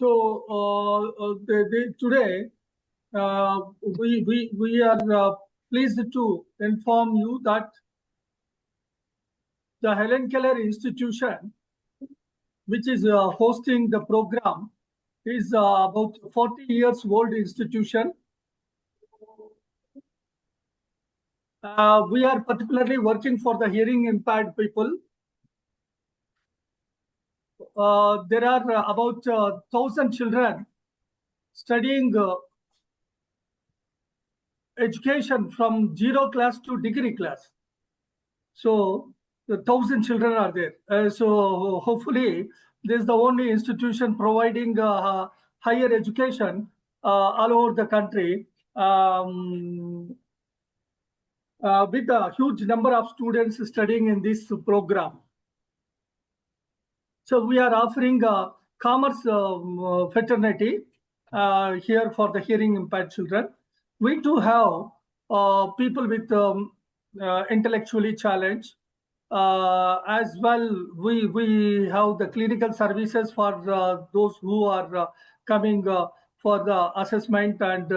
So today we are pleased to inform you that the Helen Keller institution, which is hosting the program, is about 40 years old institution. We are particularly working for the hearing impaired people. There are about 1,000 children studying education from 0 class to degree class. So the 1,000 children are there. So hopefully this is the only institution providing higher education all over the country with a huge number of students studying in this program. So we are offering commerce fraternity here for the hearing impaired children. We do have people with intellectually challenged. As well, we have the clinical services for those who are coming for the assessment and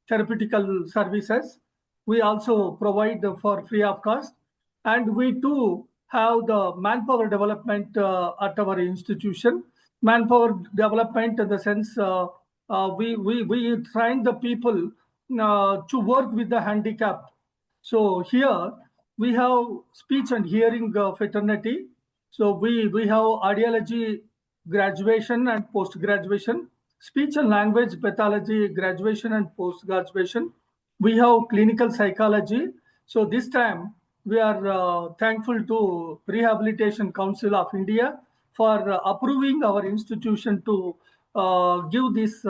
therapeutical services. We also provide for free of cost, and we do have the manpower development at our institution. Manpower development in the sense we train the people to work with the handicap. So here we have speech and hearing fraternity. So we have audiology graduation and post graduation, speech and language pathology graduation and post graduation. We have clinical psychology. So this time we are thankful to Rehabilitation Council of India for approving our institution to give this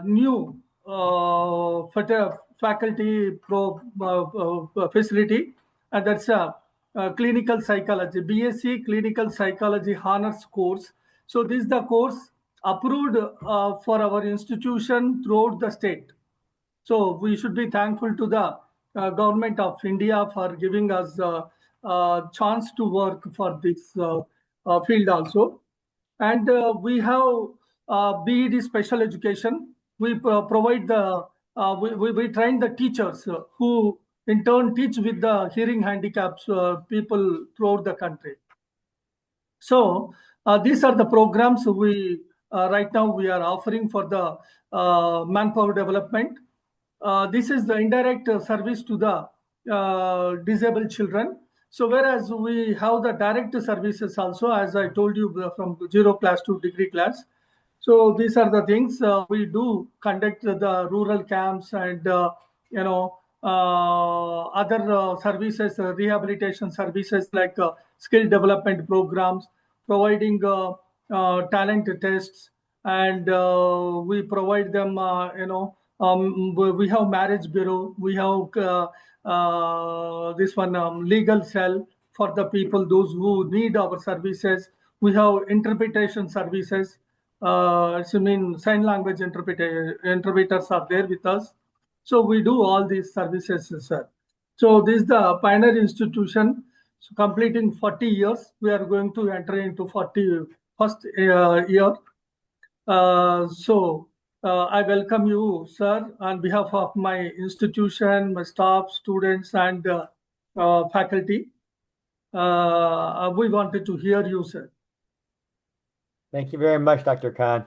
new faculty facility, and that's a clinical psychology, BSc clinical psychology honors course. So this is the course approved for our institution throughout the state. So we should be thankful to the government of India for giving us a chance to work for this field also. And we have BED special education. We provide the, we train the teachers who in turn teach with the hearing handicaps people throughout the country. So these are the programs we right now we are offering for the manpower development. This is the indirect service to the disabled children. So whereas we have the direct services also, as I told you, from 0 class to degree class. So these are the things we do conduct the rural camps and other services, rehabilitation services like skill development programs, providing talent tests, and we provide them, we have marriage bureau, we have this one legal cell for the people, those who need our services. We have interpretation services. Sign language interpreters are there with us. So we do all these services, sir. So this is the pioneer institution. So completing 40 years, we are going to enter into 41st year. I welcome you, sir, on behalf of my institution, my staff, students, and faculty. We wanted to hear you, sir. Thank you very much, Dr. Khan.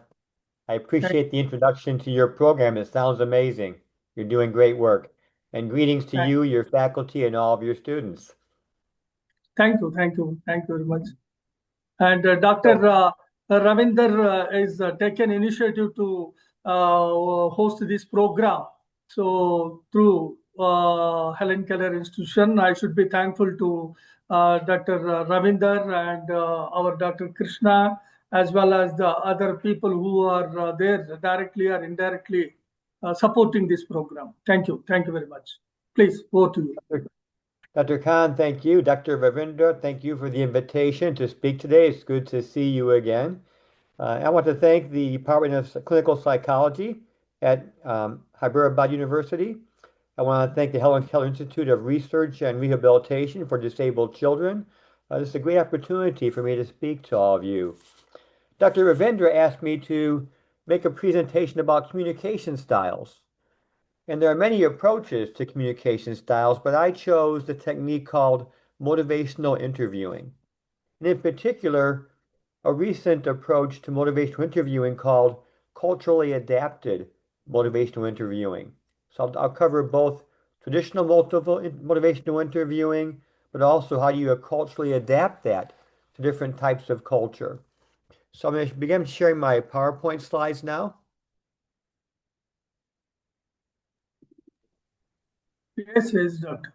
I appreciate the introduction to your program. It sounds amazing. You're doing great work. And greetings to you, your faculty, and all of your students. Thank you. Thank you. Thank you very much. And Dr. Ravinder is taken initiative to host this program. So through Helen Keller Institution, I should be thankful to Dr. Ravinder and our Dr. Krishna, as well as the other people who are there directly or indirectly supporting this program. Thank you. Thank you very much. Please, over to you. Dr. Khan, thank you. Dr. Ravindra, thank you for the invitation to speak today. It's good to see you again. I want to thank the Department of Clinical Psychology at Hyderabad University. I want to thank the Helen Keller Institute of Research and Rehabilitation for Disabled Children. This is a great opportunity for me to speak to all of you. Dr. Ravindra asked me to make a presentation about communication styles. And there are many approaches to communication styles, but I chose the technique called motivational interviewing. And in particular, a recent approach to motivational interviewing called culturally adapted motivational interviewing. So I'll cover both traditional motivational interviewing, but also how you culturally adapt that to different types of culture. So I'm going to begin sharing my PowerPoint slides now. Yes, yes, doctor.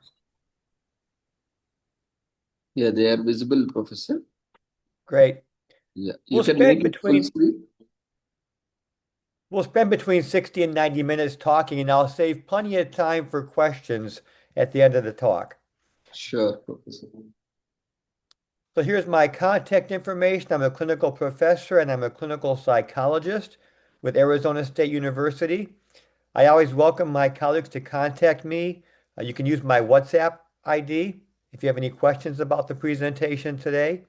Yeah, they are visible, Professor. Great. Yeah, you We'll can spend make it full between screen. We'll spend between 60 and 90 minutes talking, and I'll save plenty of time for questions at the end of the talk. Sure, Professor. So here's my contact information. I'm a clinical professor and I'm a clinical psychologist with Arizona State University. I always welcome my colleagues to contact me. You can use my WhatsApp ID if you have any questions about the presentation today.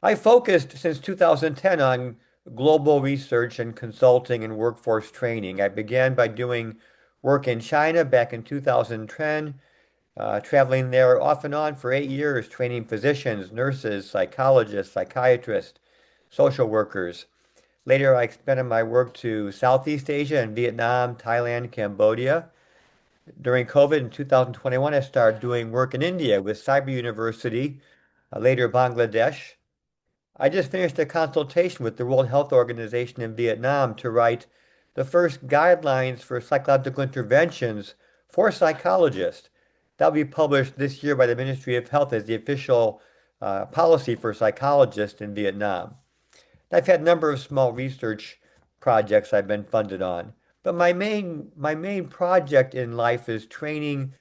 I focused since 2010 on global research and consulting and workforce training. I began by doing work in China back in 2010, traveling there off and on for 8 years, training physicians, nurses, psychologists, psychiatrists, social workers. Later, I expanded my work to Southeast Asia and Vietnam, Thailand, Cambodia. During COVID in 2021, I started doing work in India with Cyber University, later Bangladesh. I just finished a consultation with the World Health Organization in Vietnam to write the first guidelines for psychological interventions for psychologists. That'll be published this year by the Ministry of Health as the official policy for psychologists in Vietnam. I've had a number of small research projects I've been funded on, but my main project in life is training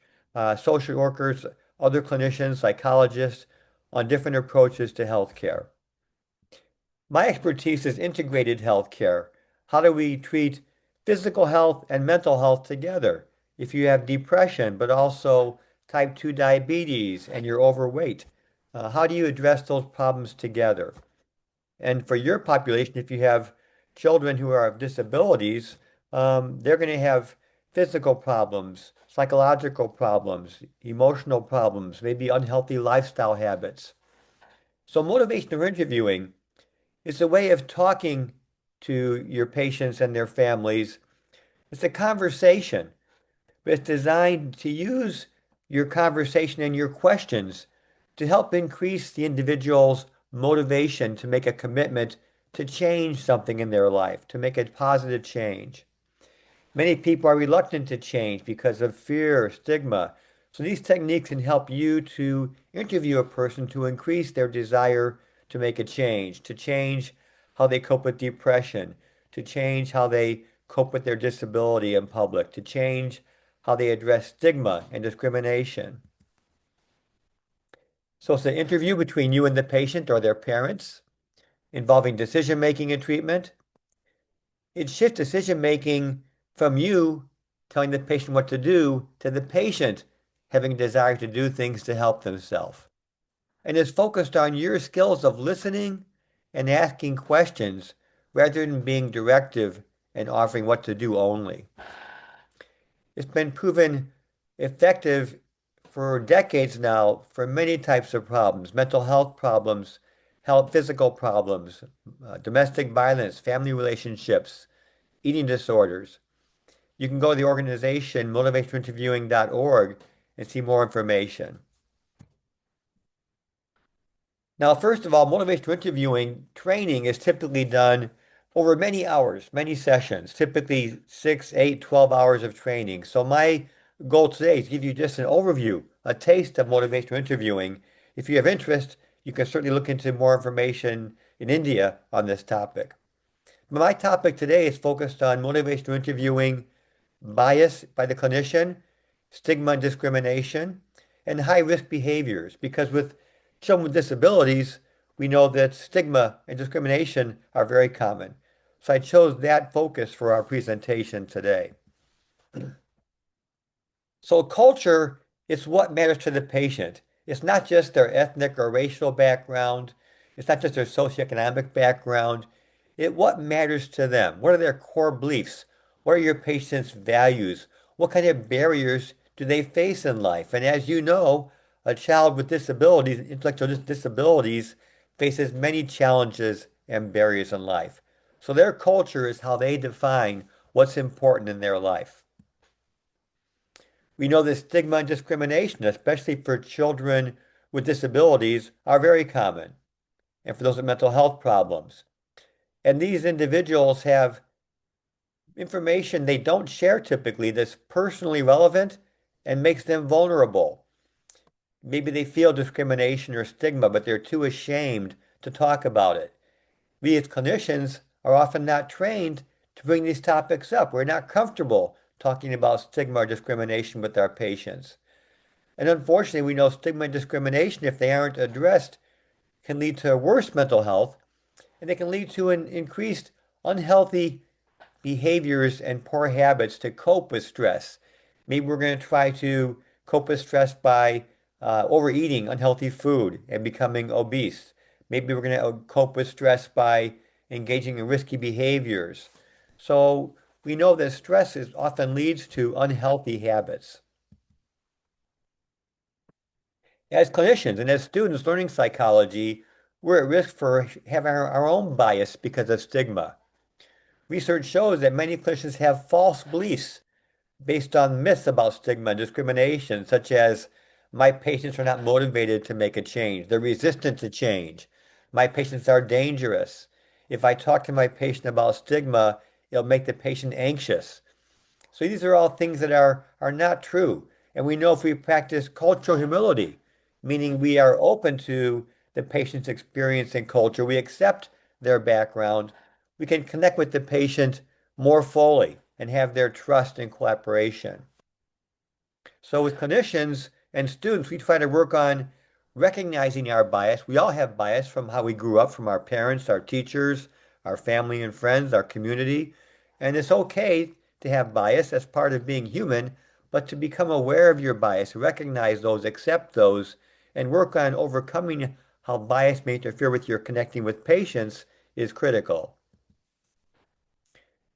social workers, other clinicians, psychologists on different approaches to healthcare. My expertise is integrated healthcare. How do we treat physical health and mental health together? If you have depression, but also type 2 diabetes and you're overweight, how do you address those problems together? And for your population, if you have children who have disabilities, they're going to have physical problems, psychological problems, emotional problems, maybe unhealthy lifestyle habits. So motivational interviewing is a way of talking to your patients and their families. It's a conversation, but it's designed to use your conversation and your questions to help increase the individual's motivation to make a commitment to change something in their life, to make a positive change. Many people are reluctant to change because of fear, stigma. So these techniques can help you to interview a person to increase their desire to make a change, to change how they cope with depression, to change how they cope with their disability in public, to change how they address stigma and discrimination. So it's an interview between you and the patient or their parents involving decision-making and treatment. It shifts decision-making from you telling the patient what to do to the patient having a desire to do things to help themselves. And it's focused on your skills of listening and asking questions rather than being directive and offering what to do only. It's been proven effective for decades now for many types of problems, mental health problems, physical problems, domestic violence, family relationships, eating disorders. You can go to the organization motivationalinterviewing.org and see more information. Now, first of all, motivational interviewing training is typically done over many hours, many sessions, typically 6, 8, 12 hours of training. So my goal today is to give you just an overview, a taste of motivational interviewing. If you have interest, you can certainly look into more information in India on this topic. But my topic today is focused on motivational interviewing, bias by the clinician, stigma and discrimination, and high-risk behaviors. Because with children with disabilities, we know that stigma and discrimination are very common. So I chose that focus for our presentation today. So culture is what matters to the patient. It's not just their ethnic or racial background. It's not just their socioeconomic background. What matters to them? What are their core beliefs? What are your patients' values? What kind of barriers do they face in life? And as you know, a child with disabilities, intellectual disabilities, faces many challenges and barriers in life. So their culture is how they define what's important in their life. We know that stigma and discrimination, especially for children with disabilities, are very common, and for those with mental health problems. And these individuals have information they don't share typically that's personally relevant and makes them vulnerable. Maybe they feel discrimination or stigma, but they're too ashamed to talk about it. We as clinicians are often not trained to bring these topics up. We're not comfortable talking about stigma or discrimination with our patients. And unfortunately, we know stigma and discrimination, if they aren't addressed, can lead to worse mental health, and they can lead to an increased unhealthy behaviors and poor habits to cope with stress. Maybe we're going to try to cope with stress by overeating unhealthy food and becoming obese. Maybe we're going to cope with stress by engaging in risky behaviors. So we know that stress often leads to unhealthy habits. As clinicians and as students learning psychology, we're at risk for having our own bias because of stigma. Research shows that many clinicians have false beliefs based on myths about stigma and discrimination, such as my patients are not motivated to make a change, they're resistant to change, my patients are dangerous. If I talk to my patient about stigma, it'll make the patient anxious. So these are all things that are not true. And we know if we practice cultural humility, meaning we are open to the patient's experience and culture, we accept their background, we can connect with the patient more fully and have their trust and cooperation. So with clinicians and students, we try to work on recognizing our bias. We all have bias from how we grew up, from our parents, our teachers, our family and friends, our community. And it's okay to have bias as part of being human, but to become aware of your bias, recognize those, accept those, and work on overcoming how bias may interfere with your connecting with patients is critical.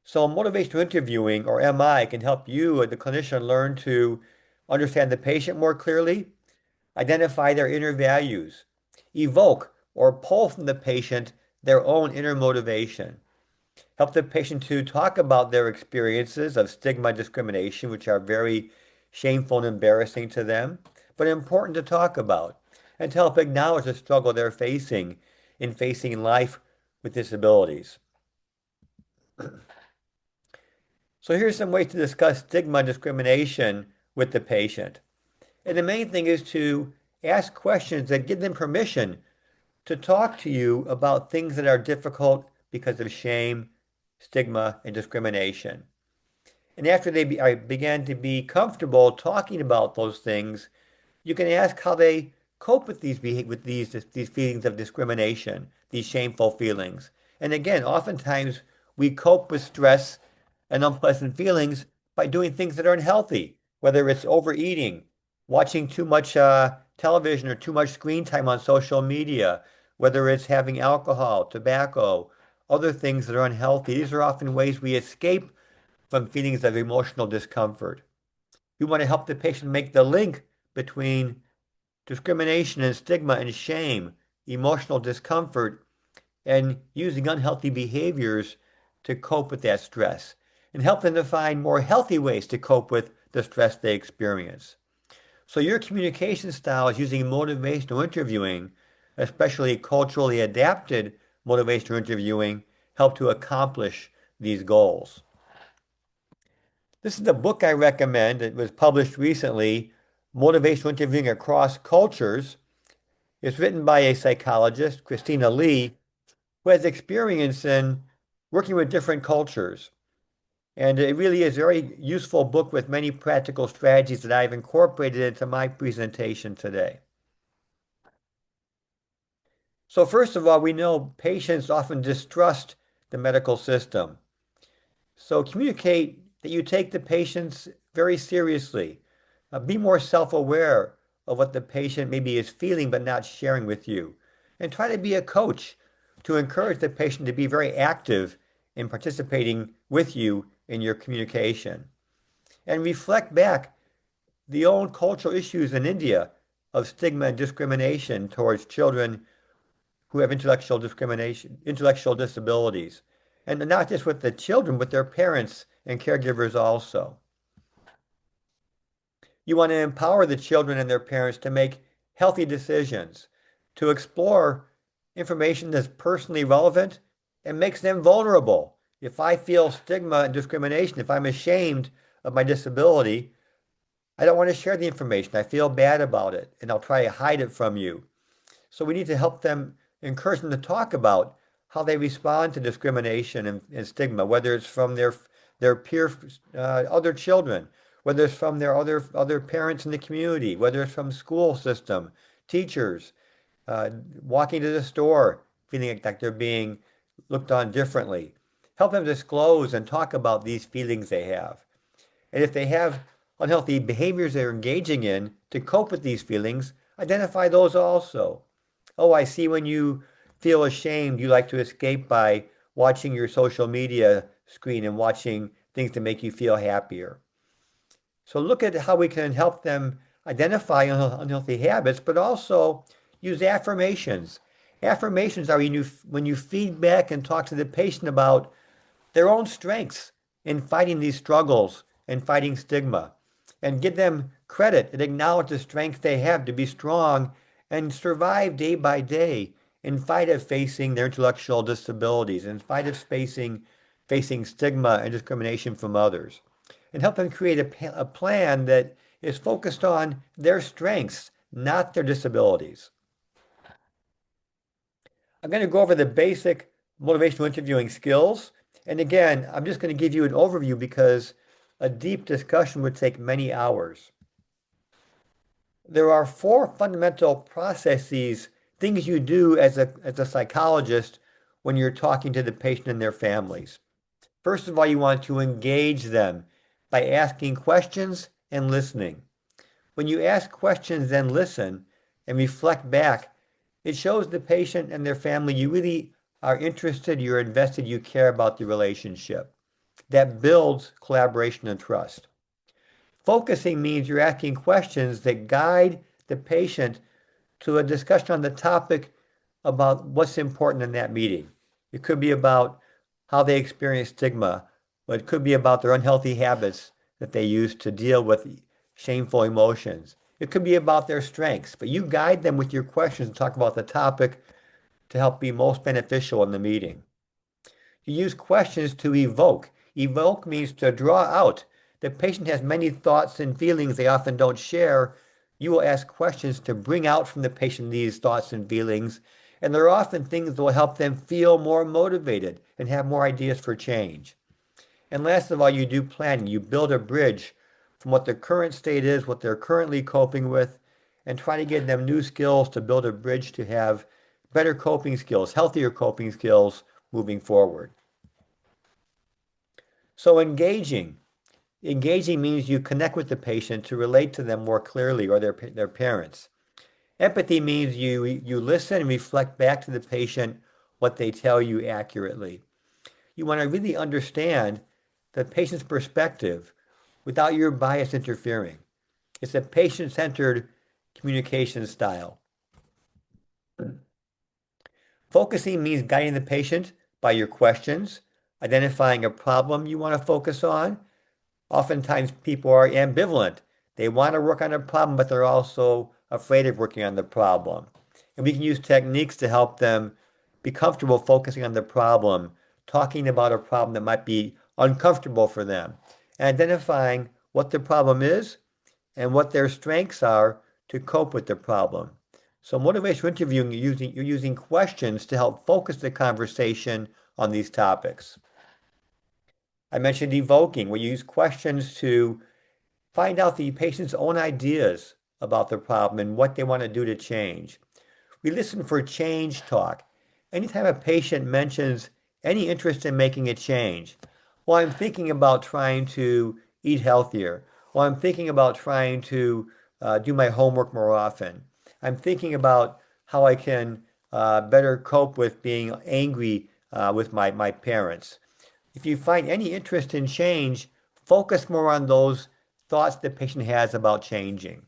So motivational interviewing, or MI, can help you, the clinician, learn to understand the patient more clearly, identify their inner values, evoke or pull from the patient their own inner motivation, help the patient to talk about their experiences of stigma and discrimination, which are very shameful and embarrassing to them, but important to talk about, and to help acknowledge the struggle they're facing in facing life with disabilities. So here's some ways to discuss stigma and discrimination with the patient. And the main thing is to ask questions that give them permission to talk to you about things that are difficult because of shame, stigma, and discrimination. And after they began to be comfortable talking about those things, you can ask how they cope with these feelings of discrimination, these shameful feelings. And again, oftentimes we cope with stress and unpleasant feelings by doing things that are unhealthy, whether it's overeating, watching too much television or too much screen time on social media, whether it's having alcohol, tobacco, other things that are unhealthy. These are often ways we escape from feelings of emotional discomfort. We want to help the patient make the link between discrimination and stigma and shame, emotional discomfort, and using unhealthy behaviors to cope with that stress, and help them to find more healthy ways to cope with the stress they experience. So your communication style is using motivational interviewing, especially culturally adapted motivational interviewing, help to accomplish these goals. This is the book I recommend. It was published recently, Motivational Interviewing Across Cultures. It's written by a psychologist, Christina Lee, who has experience in working with different cultures. And it really is a very useful book with many practical strategies that I've incorporated into my presentation today. So first of all, we know patients often distrust the medical system. So communicate that you take the patients very seriously. Be more self-aware of what the patient maybe is feeling but not sharing with you. and try to be a coach to encourage the patient to be very active in participating with you in your communication. And reflect back the old cultural issues in India of stigma and discrimination towards children who have intellectual disabilities. And not just with the children, but their parents and caregivers also. You want to empower the children and their parents to make healthy decisions, to explore information that's personally relevant and makes them vulnerable. If I feel stigma and discrimination, if I'm ashamed of my disability, I don't want to share the information. I feel bad about it, and I'll try to hide it from you. So we need to help them, encourage them to talk about how they respond to discrimination and stigma, whether it's from their peer, other children, whether it's from their other parents in the community, whether it's from school system, teachers, walking to the store, feeling like they're being looked on differently. Help them disclose and talk about these feelings they have. And if they have unhealthy behaviors they're engaging in to cope with these feelings, identify those also. Oh, I see when you feel ashamed, you like to escape by watching your social media screen and watching things to make you feel happier. So look at how we can help them identify unhealthy habits, but also use affirmations. Affirmations are when you feedback and talk to the patient about their own strengths in fighting these struggles and fighting stigma, and give them credit and acknowledge the strength they have to be strong and survive day by day in spite of facing their intellectual disabilities, in spite of facing stigma and discrimination from others, and help them create a plan that is focused on their strengths, not their disabilities. I'm going to go over the basic motivational interviewing skills. And again, I'm just going to give you an overview because a deep discussion would take many hours. There are 4 fundamental processes, things you do as a psychologist when you're talking to the patient and their families. First of all, you want to engage them by asking questions and listening. When you ask questions and listen and reflect back, it shows the patient and their family you really are interested, you're invested, you care about the relationship. That builds collaboration and trust. Focusing means you're asking questions that guide the patient to a discussion on the topic about what's important in that meeting. It could be about how they experience stigma, but it could be about their unhealthy habits that they use to deal with shameful emotions. It could be about their strengths, but you guide them with your questions and talk about the topic to help be most beneficial in the meeting. You use questions to evoke. Evoke means to draw out. The patient has many thoughts and feelings they often don't share. You will ask questions to bring out from the patient these thoughts and feelings, and there are often things that will help them feel more motivated and have more ideas for change. And last of all, you do planning. You build a bridge from what their current state is, what they're currently coping with, and try to give them new skills to build a bridge to have better coping skills, healthier coping skills moving forward. So engaging means you connect with the patient to relate to them more clearly, or their parents. Empathy means you listen and reflect back to the patient what they tell you accurately. You want to really understand the patient's perspective without your bias interfering. It's a patient-centered communication style. Focusing means guiding the patient by your questions, identifying a problem you want to focus on. Oftentimes people are ambivalent. They want to work on a problem, but they're also afraid of working on the problem. And we can use techniques to help them be comfortable focusing on the problem, talking about a problem that might be uncomfortable for them, and identifying what the problem is and what their strengths are to cope with the problem. So motivational interviewing, you're using questions to help focus the conversation on these topics. I mentioned evoking, where you use questions to find out the patient's own ideas about the problem and what they want to do to change. We listen for change talk. Anytime a patient mentions any interest in making a change, well, I'm thinking about trying to eat healthier, or I'm thinking about trying to do my homework more often. I'm thinking about how I can better cope with being angry with my parents. If you find any interest in change, focus more on those thoughts the patient has about changing.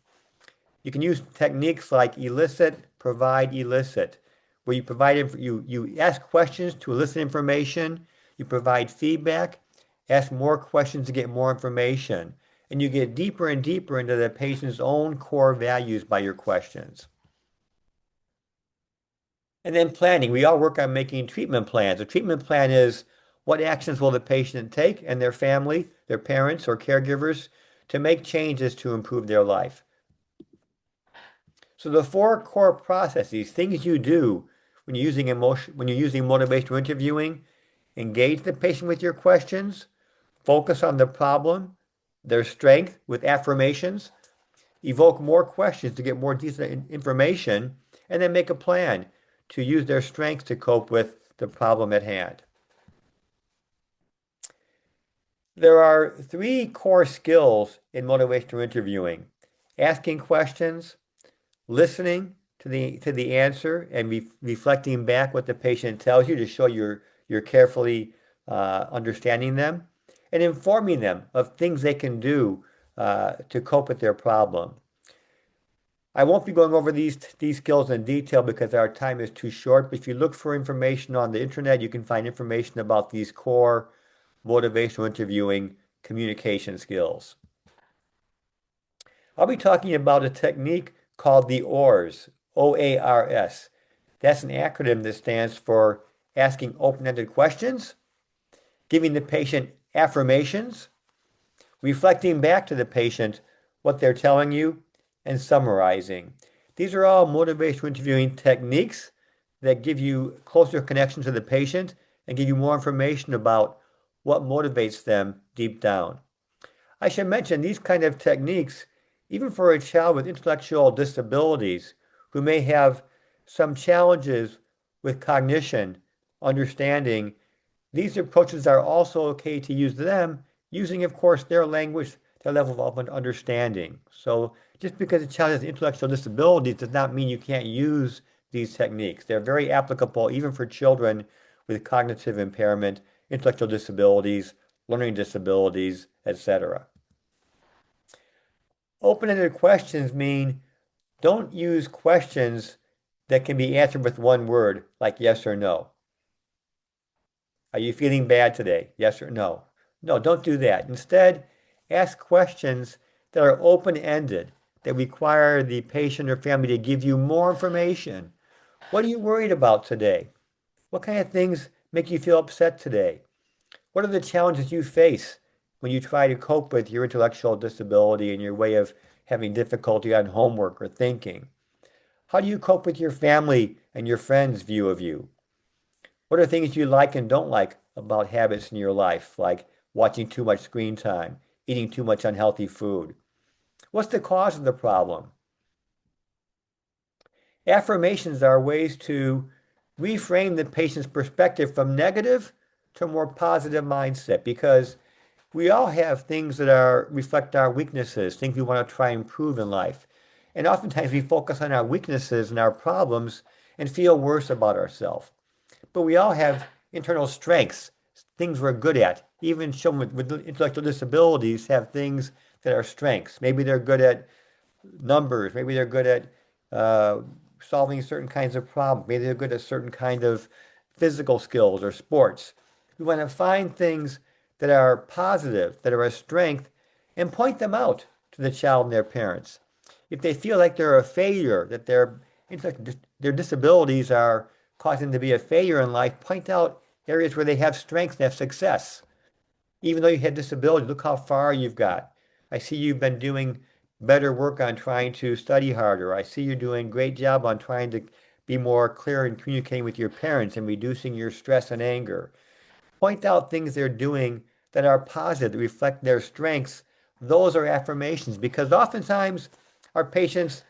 You can use techniques like elicit, provide, elicit, where you ask questions to elicit information, you provide feedback, ask more questions to get more information, and you get deeper and deeper into the patient's own core values by your questions. And then planning. We all work on making treatment plans. A treatment plan is what actions will the patient take and their family, their parents or caregivers to make changes to improve their life. So the 4 core processes, things you do when you're using motivational interviewing: engage the patient with your questions, focus on the problem, their strength with affirmations, evoke more questions to get more detailed information, and then make a plan to use their strengths to cope with the problem at hand. There are 3 core skills in motivational interviewing: asking questions, listening to the answer and reflecting back what the patient tells you to show you're carefully understanding them, and informing them of things they can do to cope with their problem. I won't be going over these skills in detail because our time is too short, but if you look for information on the internet, you can find information about these core motivational interviewing communication skills. I'll be talking about a technique called the OARS, O-A-R-S. That's an acronym that stands for asking open-ended questions, giving the patient affirmations, reflecting back to the patient what they're telling you, and summarizing. These are all motivational interviewing techniques that give you closer connection to the patient and give you more information about what motivates them deep down. I should mention these kind of techniques, even for a child with intellectual disabilities who may have some challenges with cognition, understanding, these approaches are also okay to use them using, of course, their language, their level of understanding. So just because a child has intellectual disabilities does not mean you can't use these techniques. They're very applicable even for children with cognitive impairment, intellectual disabilities, learning disabilities, etc. Open-ended questions mean don't use questions that can be answered with one word, like yes or no. Are you feeling bad today? Yes or no? No, don't do that. Instead, ask questions that are open-ended, that require the patient or family to give you more information. What are you worried about today? What kind of things make you feel upset today? What are the challenges you face when you try to cope with your intellectual disability and your way of having difficulty on homework or thinking? How do you cope with your family and your friends' view of you? What are things you like and don't like about habits in your life, like watching too much screen time, eating too much unhealthy food? What's the cause of the problem? Affirmations are ways to reframe the patient's perspective from negative to a more positive mindset, because we all have things that reflect our weaknesses, things we want to try and improve in life. And oftentimes we focus on our weaknesses and our problems and feel worse about ourselves. But we all have internal strengths, things we're good at. Even children with intellectual disabilities have things that are strengths. Maybe they're good at numbers. Maybe they're good at solving certain kinds of problems. Maybe they're good at certain kind of physical skills or sports. We want to find things that are positive, that are a strength, and point them out to the child and their parents. If they feel like they're a failure, that their disabilities are causing them to be a failure in life, point out areas where they have strengths and have success. Even though you had disability, look how far you've got. I see you've been doing better work on trying to study harder. I see you're doing a great job on trying to be more clear in communicating with your parents and reducing your stress and anger. Point out things they're doing that are positive, that reflect their strengths. Those are affirmations, because oftentimes our patients,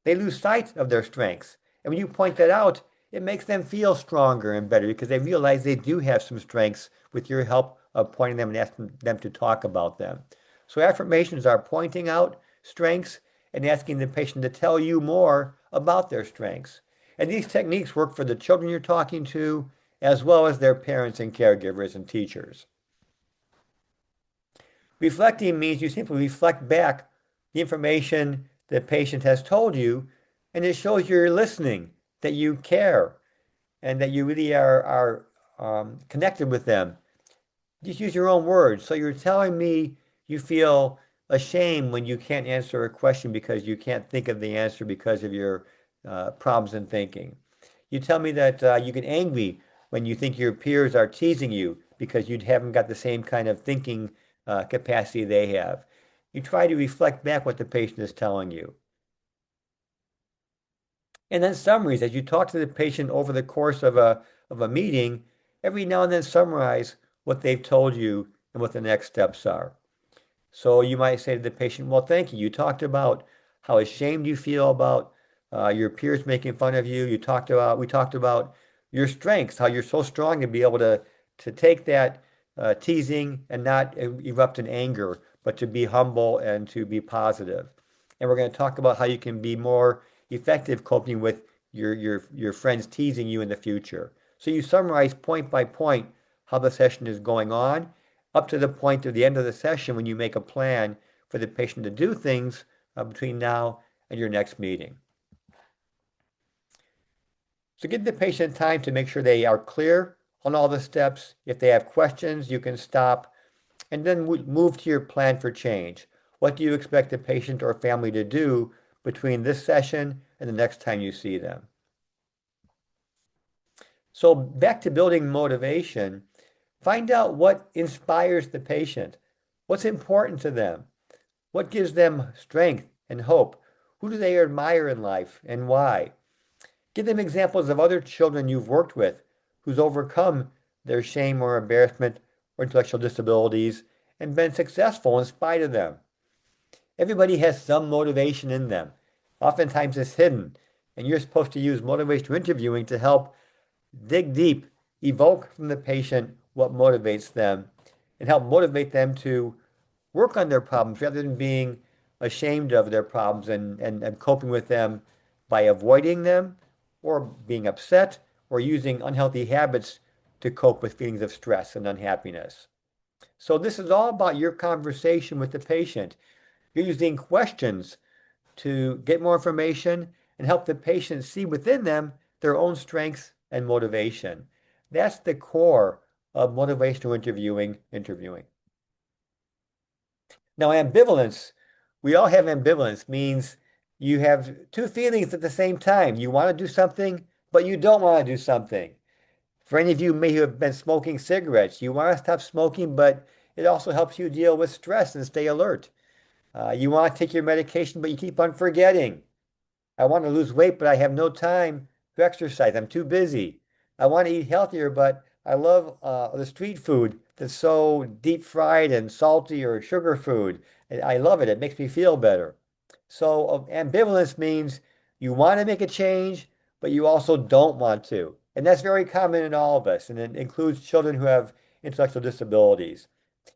they lose sight of their strengths. And when you point that out, it makes them feel stronger and better because they realize they do have some strengths with your help of pointing them and asking them to talk about them. So affirmations are pointing out strengths and asking the patient to tell you more about their strengths. And these techniques work for the children you're talking to, as well as their parents and caregivers and teachers. Reflecting means you simply reflect back the information the patient has told you, and it shows you're listening, that you care, and that you really are connected with them. Just use your own words. So you're telling me you feel ashamed when you can't answer a question because you can't think of the answer because of your problems in thinking. You tell me that you get angry when you think your peers are teasing you because you haven't got the same kind of thinking capacity they have. You try to reflect back what the patient is telling you. And then summaries, as you talk to the patient over the course of a meeting, every now and then summarize what they've told you and what the next steps are. So you might say to the patient, well, thank you. You talked about how ashamed you feel about your peers making fun of you. We talked about your strengths, how you're so strong to be able to take that teasing and not erupt in anger, but to be humble and to be positive. And we're going to talk about how you can be more effective coping with your friends teasing you in the future. So you summarize point by point how the session is going on, up to the point of the end of the session when you make a plan for the patient to do things between now and your next meeting. So give the patient time to make sure they are clear on all the steps. If they have questions, you can stop and then move to your plan for change. What do you expect the patient or family to do between this session and the next time you see them? So back to building motivation, find out what inspires the patient. What's important to them? What gives them strength and hope? Who do they admire in life and why? Give them examples of other children you've worked with who's overcome their shame or embarrassment or intellectual disabilities and been successful in spite of them. Everybody has some motivation in them. Oftentimes it's hidden, and you're supposed to use motivational interviewing to help dig deep, evoke from the patient what motivates them, and help motivate them to work on their problems rather than being ashamed of their problems and coping with them by avoiding them or being upset or using unhealthy habits to cope with feelings of stress and unhappiness. So this is all about your conversation with the patient. You're using questions to get more information and help the patient see within them their own strengths and motivation. That's the core of motivational interviewing. Now, ambivalence, we all have ambivalence, means you have two feelings at the same time. You want to do something, but you don't want to do something. For any of you may have been smoking cigarettes, you want to stop smoking, but it also helps you deal with stress and stay alert. You want to take your medication, but you keep on forgetting. I want to lose weight, but I have no time to exercise. I'm too busy. I want to eat healthier, but I love the street food that's so deep fried and salty or sugar food. I love it. It makes me feel better. So ambivalence means you want to make a change, but you also don't want to. And that's very common in all of us, and it includes children who have intellectual disabilities.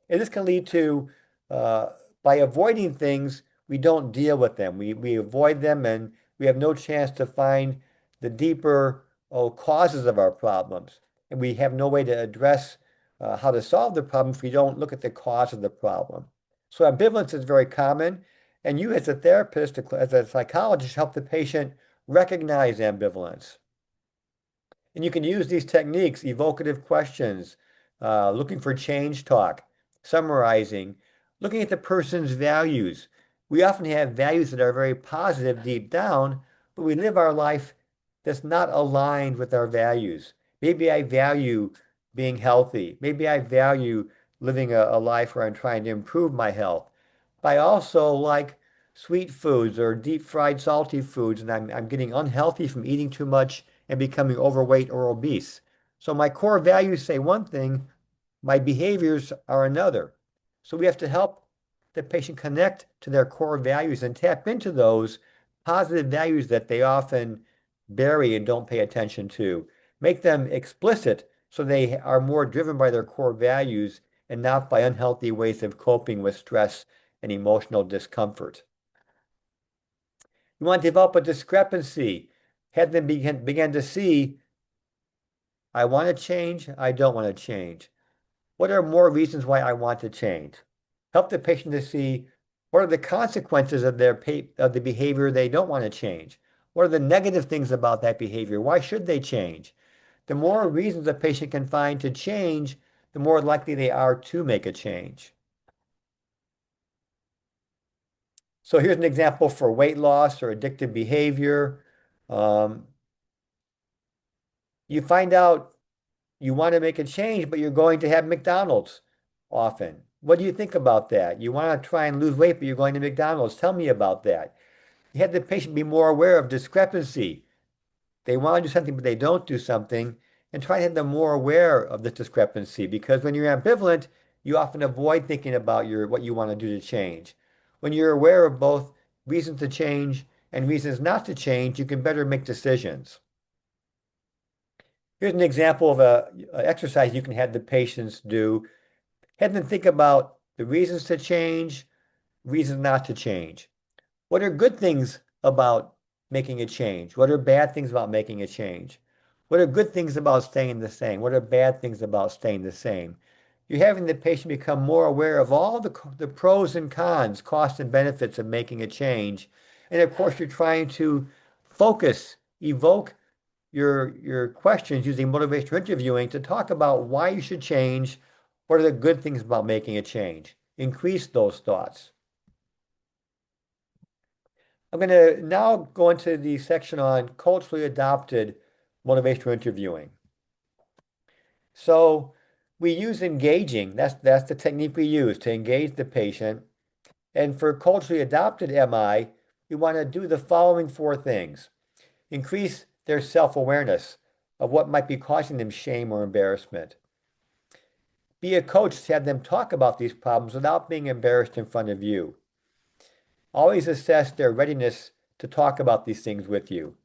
And this can lead to, by avoiding things, we don't deal with them. We avoid them and we have no chance to find the deeper causes of our problems. And we have no way to address how to solve the problem if we don't look at the cause of the problem. So ambivalence is very common. And you as a therapist, as a psychologist, help the patient recognize ambivalence. And you can use these techniques, evocative questions, looking for change talk, summarizing, looking at the person's values. We often have values that are very positive deep down, but we live our life that's not aligned with our values. Maybe I value being healthy. Maybe I value living a life where I'm trying to improve my health. But I also like sweet foods or deep fried salty foods, and I'm getting unhealthy from eating too much and becoming overweight or obese. So my core values say one thing, my behaviors are another. So we have to help the patient connect to their core values and tap into those positive values that they often bury and don't pay attention to. Make them explicit so they are more driven by their core values and not by unhealthy ways of coping with stress and emotional discomfort. You want to develop a discrepancy. had them begin to see, I want to change, I don't want to change. What are more reasons why I want to change? Help the patient to see what are the consequences of the behavior they don't want to change. What are the negative things about that behavior? Why should they change? The more reasons a patient can find to change, the more likely they are to make a change. So here's an example for weight loss or addictive behavior. You find out you want to make a change, but you're going to have McDonald's often. What do you think about that? You want to try and lose weight, but you're going to McDonald's. Tell me about that. You have the patient be more aware of discrepancy. They want to do something, but they don't do something, and try to have them more aware of the discrepancy, because when you're ambivalent, you often avoid thinking about what you want to do to change. When you're aware of both reasons to change and reasons not to change, you can better make decisions. Here's an example of an exercise you can have the patients do. Have them think about the reasons to change, reasons not to change. What are good things about making a change? What are bad things about making a change? What are good things about staying the same? What are bad things about staying the same? You're having the patient become more aware of all the pros and cons, costs and benefits of making a change. And of course, you're trying to evoke your questions using motivational interviewing to talk about why you should change. What are the good things about making a change? Increase those thoughts. I'm going to now go into the section on culturally adopted motivational interviewing. So we use engaging. That's the technique we use to engage the patient. And for culturally adopted MI, we want to do the following 4 things. Increase their self-awareness of what might be causing them shame or embarrassment. Be a coach to have them talk about these problems without being embarrassed in front of you. Always assess their readiness to talk about these things with you.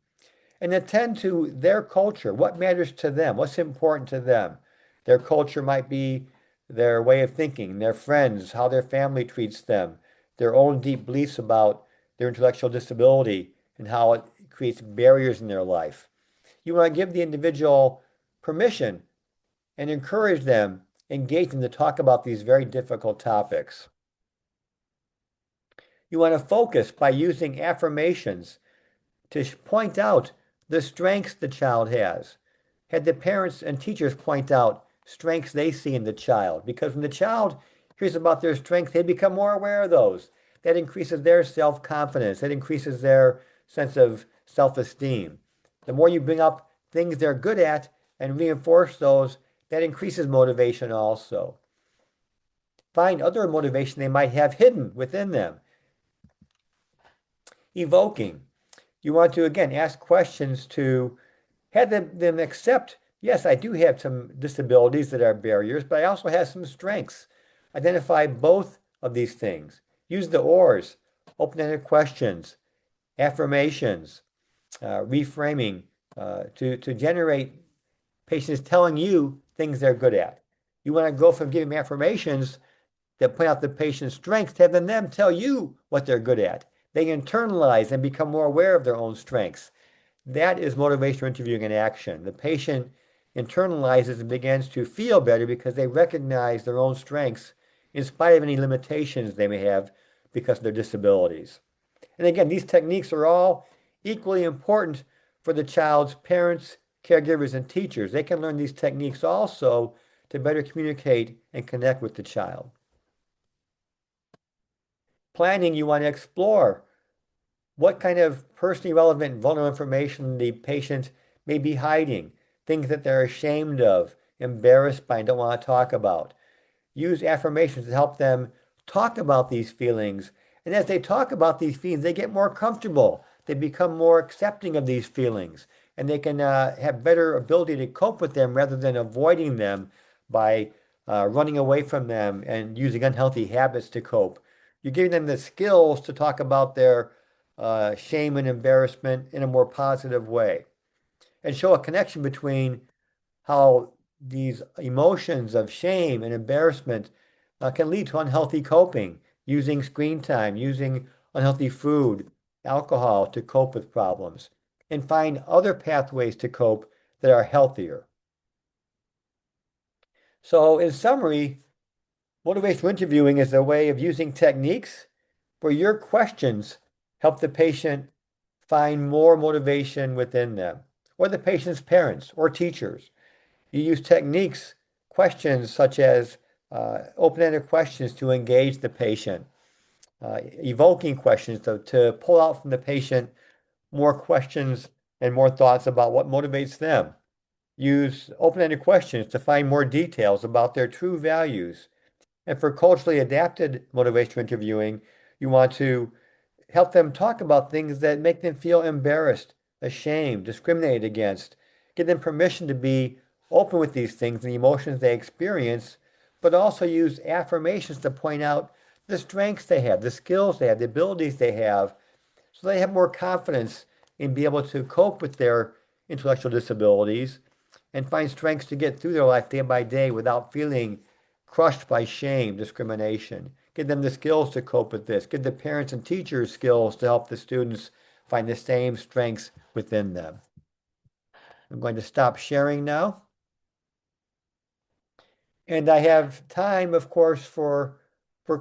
And attend to their culture, what matters to them, what's important to them. Their culture might be their way of thinking, their friends, how their family treats them, their own deep beliefs about their intellectual disability and how it creates barriers in their life. You want to give the individual permission and encourage them, engage them to talk about these very difficult topics. You want to focus by using affirmations to point out the strengths the child has. Have the parents and teachers point out strengths they see in the child, because when the child hears about their strengths, they become more aware of those. That increases their self-confidence. That increases their sense of self-esteem. The more you bring up things they're good at and reinforce those, that increases motivation also. Find other motivation they might have hidden within them. Evoking. You want to, again, ask questions to have them accept, yes, I do have some disabilities that are barriers, but I also have some strengths. Identify both of these things. Use the ORs, open-ended questions, affirmations, reframing, to generate patients telling you things they're good at. You want to go from giving affirmations that point out the patient's strengths to having them tell you what they're good at. They internalize and become more aware of their own strengths. That is motivational interviewing in action. The patient internalizes and begins to feel better because they recognize their own strengths in spite of any limitations they may have because of their disabilities. And again, these techniques are all equally important for the child's parents, caregivers, and teachers. They can learn these techniques also to better communicate and connect with the child. Planning, you want to explore what kind of personally relevant and vulnerable information the patient may be hiding, things that they're ashamed of, embarrassed by, and don't want to talk about. Use affirmations to help them talk about these feelings. And as they talk about these feelings, they get more comfortable. They become more accepting of these feelings. And they can have better ability to cope with them rather than avoiding them by running away from them and using unhealthy habits to cope. You're giving them the skills to talk about their shame and embarrassment in a more positive way. And show a connection between how these emotions of shame and embarrassment can lead to unhealthy coping, using screen time, using unhealthy food, alcohol to cope with problems. and find other pathways to cope that are healthier. So in summary, motivational interviewing is a way of using techniques where your questions help the patient find more motivation within them, or the patient's parents or teachers. You use techniques, questions such as open-ended questions to engage the patient, evoking questions to pull out from the patient more questions and more thoughts about what motivates them. Use open-ended questions to find more details about their true values. And for culturally adapted motivational interviewing, you want to help them talk about things that make them feel embarrassed, ashamed, discriminated against. Give them permission to be open with these things and the emotions they experience, but also use affirmations to point out the strengths they have, the skills they have, the abilities they have, so they have more confidence in being able to cope with their intellectual disabilities and find strengths to get through their life day by day without feeling crushed by shame, discrimination. Give them the skills to cope with this. Give the parents and teachers skills to help the students find the same strengths within them. I'm going to stop sharing now. And I have time, of course, for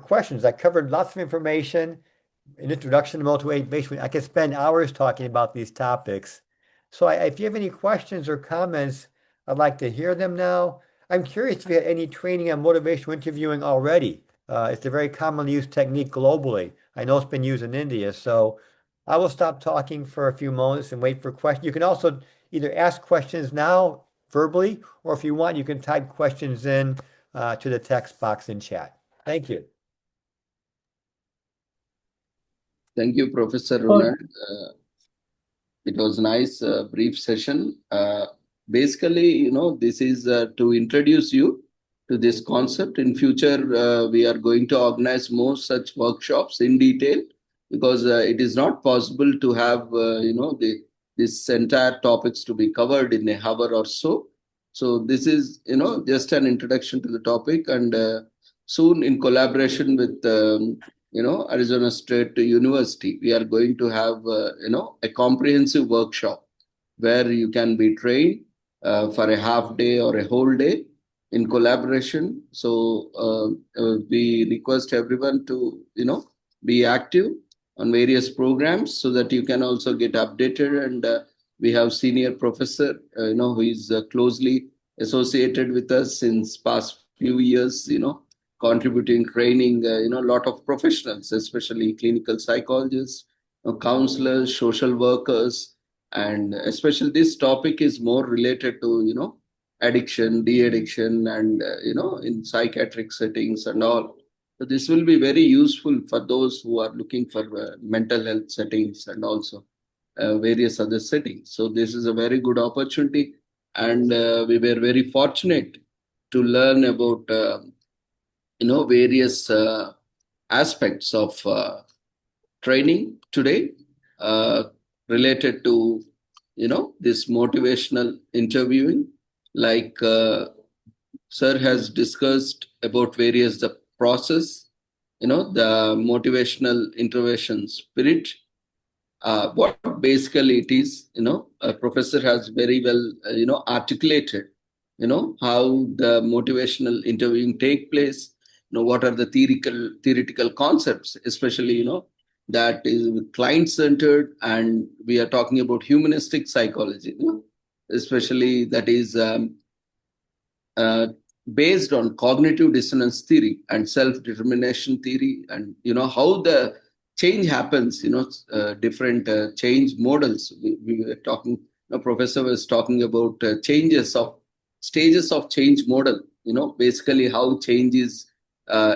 questions. I covered lots of information, an introduction to motivation. I could spend hours talking about these topics. So if you have any questions or comments, I'd like to hear them now. I'm curious if you had any training on motivational interviewing already. It's a very commonly used technique globally. I know it's been used in India. So I will stop talking for a few moments and wait for questions. You can also either ask questions now verbally, or if you want, you can type questions in to the text box in chat. Thank you. Thank you, Professor Ronald. It was a nice brief session. Basically, this is to introduce you to this concept. In future, we are going to organize more such workshops in detail, because it is not possible to have, this entire topics to be covered in an hour or so. So this is, just an introduction to the topic, and soon in collaboration with Arizona State University, we are going to have, a comprehensive workshop where you can be trained for a half day or a whole day in collaboration. So we request everyone to, be active on various programs so that you can also get updated. And we have senior professor, who is closely associated with us since past few years, contributing, training, a lot of professionals, especially clinical psychologists, counselors, social workers, and especially this topic is more related to, addiction, de-addiction, and, in psychiatric settings and all. So this will be very useful for those who are looking for mental health settings and also various other settings. So this is a very good opportunity, and we were very fortunate to learn about various aspects of training today related to this motivational interviewing. Like sir has discussed about various the process, the motivational intervention spirit. What basically it is, a professor has very well articulated how the motivational interviewing take place, what are the theoretical concepts, especially that is client-centered, and we are talking about humanistic psychology, especially that is based on cognitive dissonance theory and self-determination theory, and how the change happens, different change models. We were talking, professor was talking about stages of change model, basically how change is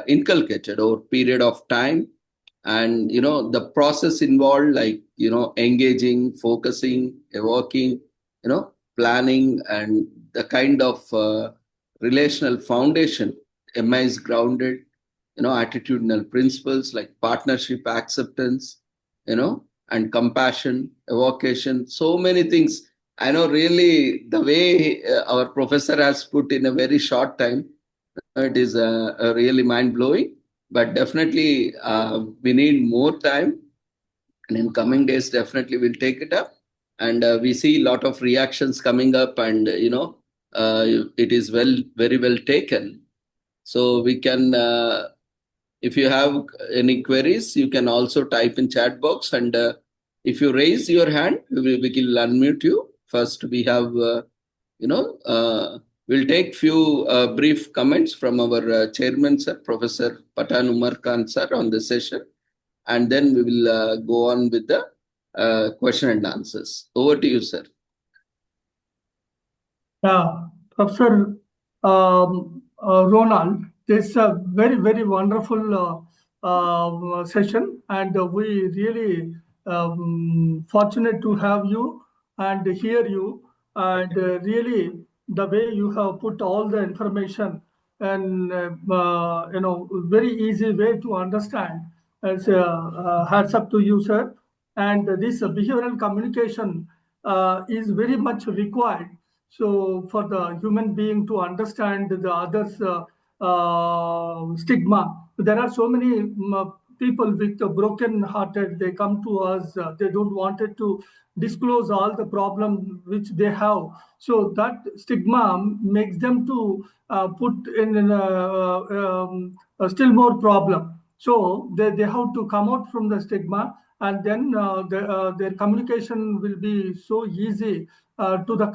inculcated over period of time, and the process involved, like engaging, focusing, evoking, planning, and the kind of relational foundation MI is grounded, attitudinal principles like partnership, acceptance, and compassion, evocation, so many things. I know really the way our professor has put in a very short time, it is really mind-blowing, but definitely we need more time, and in coming days definitely we'll take it up. and we see a lot of reactions coming up, and it is very well taken. So we can, if you have any queries, you can also type in chat box, and if you raise your hand, we will unmute you. First, we have, we'll take few brief comments from our chairman, sir, Professor Patan Umar Khan, sir, on this session, and then we will go on with the question and answers. Over to you, sir. Professor Ronald, this is a very, very wonderful session, and we really fortunate to have you and hear you, and really the way you have put all the information and very easy way to understand. As hats up to you, sir. And this behavioral communication is very much required. So for the human being to understand the other's stigma, there are so many people with broken hearted. They come to us. They don't wanted to disclose all the problem which they have. So that stigma makes them to put in still more problem. So they have to come out from the stigma, and then their communication will be so easy to the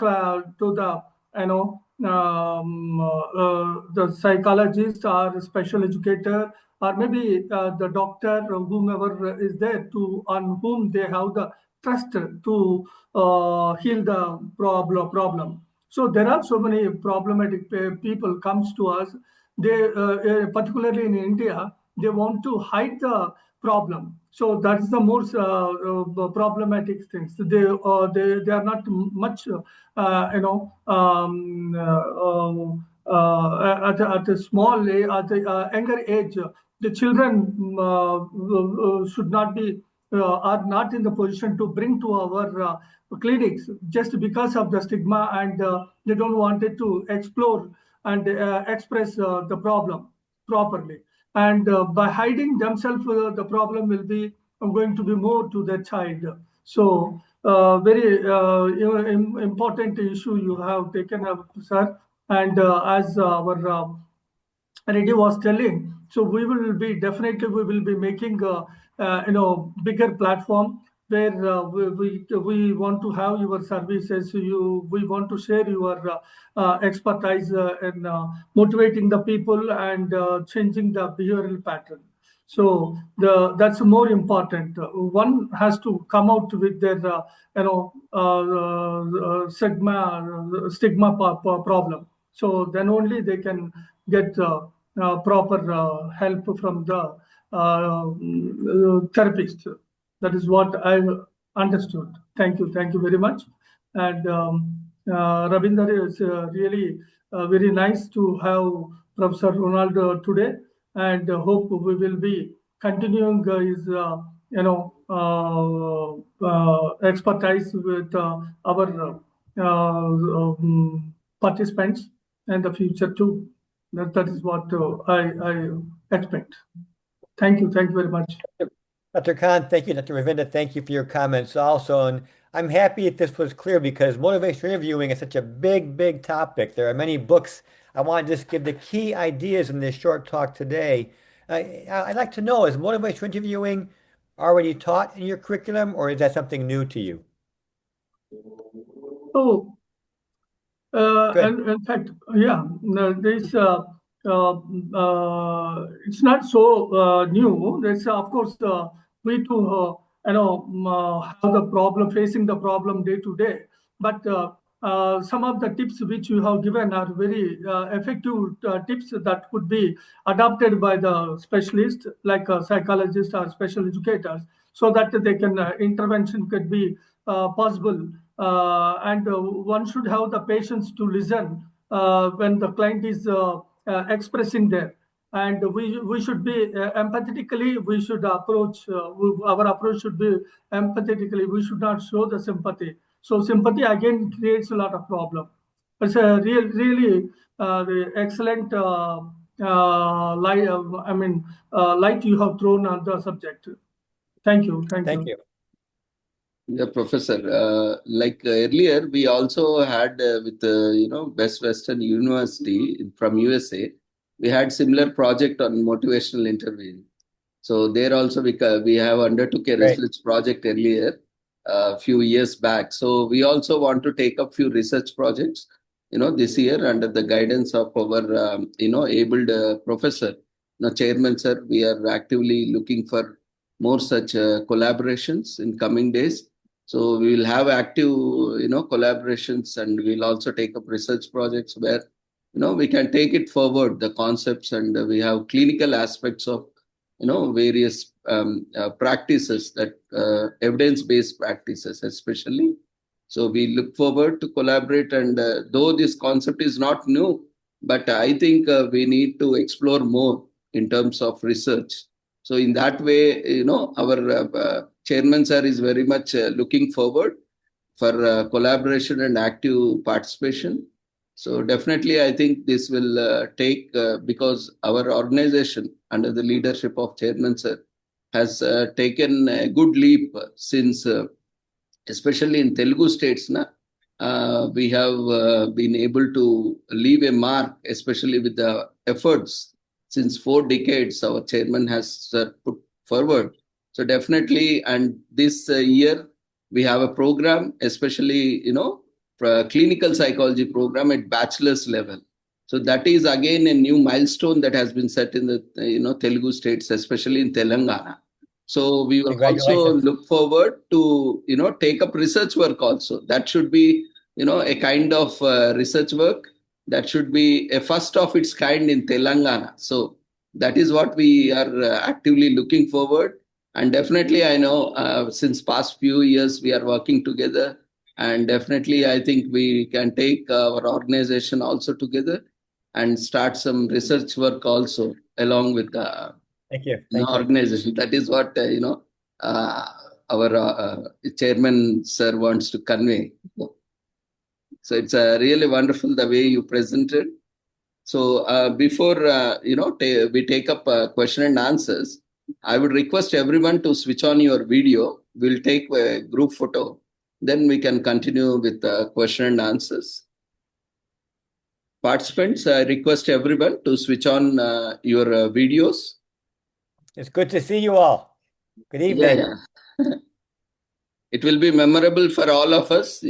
the psychologist or special educator, or maybe the doctor or whomever is there to on whom they have the trust to heal the problem. So there are so many problematic people comes to us. They particularly in India, they want to hide the problem. So that's the most problematic things. They are not much at a small at a younger age. The children should not be are not in the position to bring to our clinics just because of the stigma, and they don't want it to explore and express the problem properly. And by hiding themselves, the problem will be going to be more to the child. So very important issue you have taken up, sir. And as our Reddy was telling, so we will be definitely we will be making bigger platform where we want to have your services. We want to share your expertise in motivating the people and changing the behavioral pattern. So that's more important. One has to come out with their stigma problem. So then only they can get proper help from the therapist. That is what I understood. Thank you very much. And Ravinder, is really very nice to have Professor Ronald today, and hope we will be continuing his expertise with our participants in the future too. That is what I expect. Thank you very much. Dr. Khan, thank you. Dr. Ravinda, thank you for your comments also. And I'm happy that this was clear because motivational interviewing is such a big topic. There are many books. I want to just give the key ideas in this short talk today. I'd like to know, is motivational interviewing already taught in your curriculum, or is that something new to you? Oh, in fact, yeah, this it's not so new. There's of course we too have the problem, facing the problem day to day. But some of the tips which you have given are very effective tips that could be adopted by the specialist, like a psychologist or special educators, so that they can intervention could be possible. And one should have the patience to listen when the client is expressing there. And we should be empathetically, we should approach, our approach should be empathetically, we should not show the sympathy. So sympathy again creates a lot of problem. It's a really the excellent light, light you have thrown on the subject. Thank you. Thank you. Yeah, Professor. Like earlier, we also had with Best Western University from USA, we had similar project on motivational interviewing. So there also we have undertook a Great. research project earlier, a few years back. So we also want to take up few research projects, this year under the guidance of our abled professor, chairman sir. We are actively looking for more such collaborations in coming days. So we will have active collaborations, and we'll also take up research projects where we can take it forward the concepts, and we have clinical aspects of various practices, that evidence-based practices especially. So we look forward to collaborate, and though this concept is not new, but I think we need to explore more in terms of research. So in that way, our chairman sir is very much looking forward for collaboration and active participation. So definitely, I think this will take, because our organization under the leadership of Chairman Sir has taken a good leap since, especially in Telugu states, we have been able to leave a mark, especially with the efforts since 4 decades our chairman has put forward. So definitely, and this year we have a program, especially, clinical psychology program at bachelor's level. So that is again a new milestone that has been set in the Telugu states, especially in Telangana. So we will also look forward to take up research work also. That should be a kind of research work that should be a first of its kind in Telangana. So that is what we are actively looking forward. And definitely, I know since past few years we are working together. And definitely, I think we can take our organization also together and start some research work also along with the organization. That is what our chairman sir wants to convey. So it's really wonderful the way you presented. So before we take up question and answers, I would request everyone to switch on your video. We'll take a group photo. Then we can continue with question and answers. Participants, I request everyone to switch on your videos. It's good to see you all. Good evening. Yeah. It will be memorable for all of us,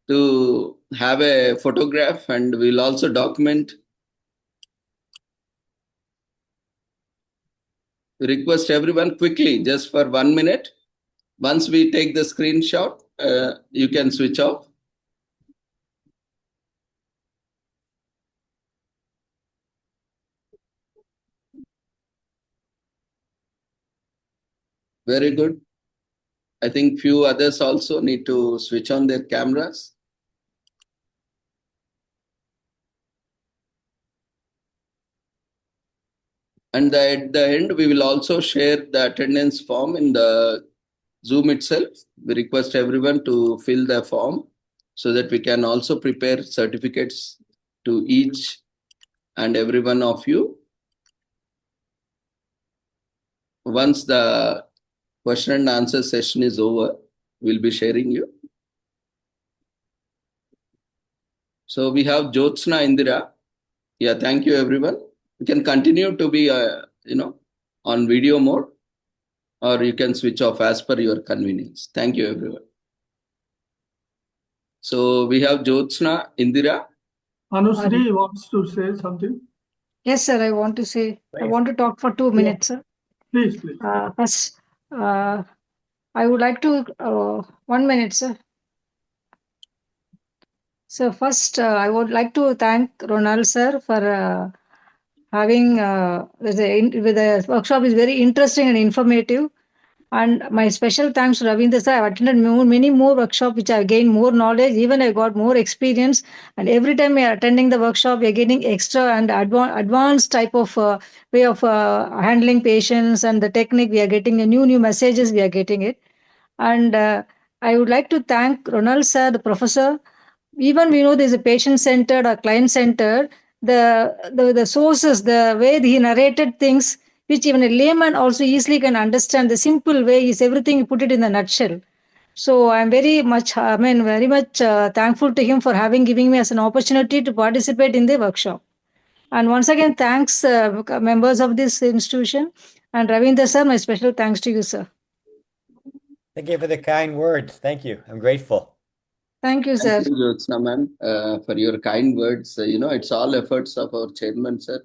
to have a photograph, and we'll also document. Request everyone quickly, just for 1 minute. Once we take the screenshot, you can switch off. Very good. I think few others also need to switch on their cameras. And at the end, we will also share the attendance form in the Zoom itself. We request everyone to fill the form so that we can also prepare certificates to each and every one of you. Once the question and answer session is over, we'll be sharing you. So we have Jyotsna Indira. Yeah, thank you everyone. You can continue to be, on video mode, or you can switch off as per your convenience. Thank you everyone. So we have Jyotsna Indira. Anusri wants to say something. Yes, sir. I want to say. Please. I want to talk for 2 minutes, sir. Please. First, I would like to 1 minute, sir. So first, I would like to thank Ronald sir for having the workshop is very interesting and informative. And my special thanks to Ravindra sir. I've attended many more workshops which I've gained more knowledge. Even I got more experience. And every time we are attending the workshop, we are getting extra and advanced type of way of handling patients and the technique. We are getting new messages. We are getting it. And I would like to thank Ronald sir, the professor. Even we know there's a patient-centered or client-centered, the sources, the way he narrated things, which even a layman also easily can understand. The simple way is everything, you put it in a nutshell. So I'm very much, thankful to him for having given me as an opportunity to participate in the workshop. And once again, thanks members of this institution, and Ravindra sir, my special thanks to you, sir. Thank you for the kind words. Thank you. I'm grateful. Thank you, sir. Thank you, Jyotsna ma'am, for your kind words. It's all efforts of our chairman, sir.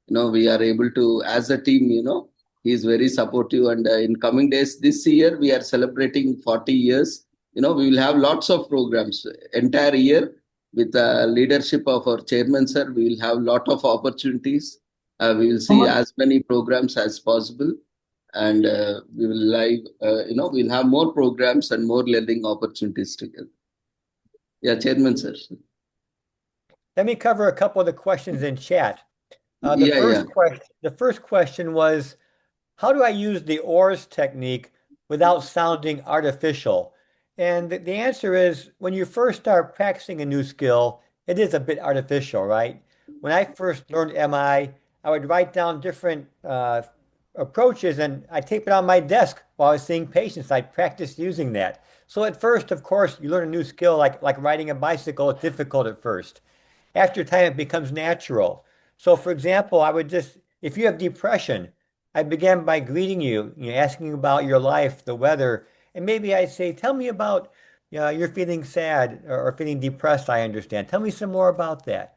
We are able to, as a team, he is very supportive. And in coming days, this year, we are celebrating 40 years. We will have lots of programs entire year with the leadership of our chairman, sir. We will have lot of opportunities. We will see as many programs as possible. And we will we'll have more programs and more learning opportunities together. Yeah, Chairman, sir. Let me cover a couple of the questions in chat. Yeah. The first question was, how do I use the ORS technique without sounding artificial? And the answer is, when you first start practicing a new skill, it is a bit artificial, right? When I first learned MI, I would write down different approaches and I'd tape it on my desk while I was seeing patients. I'd practice using that. So at first, of course, you learn a new skill like riding a bicycle. It's difficult at first. After time, it becomes natural. So for example, if you have depression, I began by greeting you, asking about your life, the weather, and maybe I'd say, tell me about, you're feeling sad or feeling depressed, I understand. Tell me some more about that.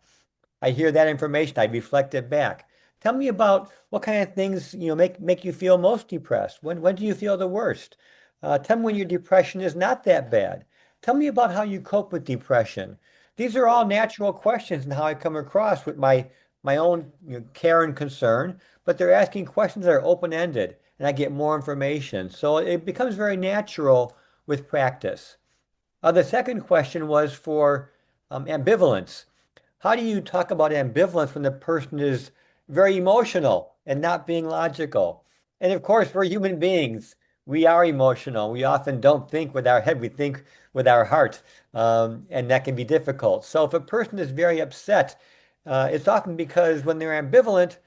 I hear that information, I reflect it back. Tell me about what kind of things, make you feel most depressed. When do you feel the worst? Tell me when your depression is not that bad. Tell me about how you cope with depression. These are all natural questions and how I come across with my own care and concern, but they're asking questions that are open-ended, and I get more information. So it becomes very natural with practice. The second question was for ambivalence. How do you talk about ambivalence when the person is very emotional and not being logical? And of course, we're human beings. We are emotional. We often don't think with our head, we think with our heart, and that can be difficult. So if a person is very upset, it's often because when they're ambivalent,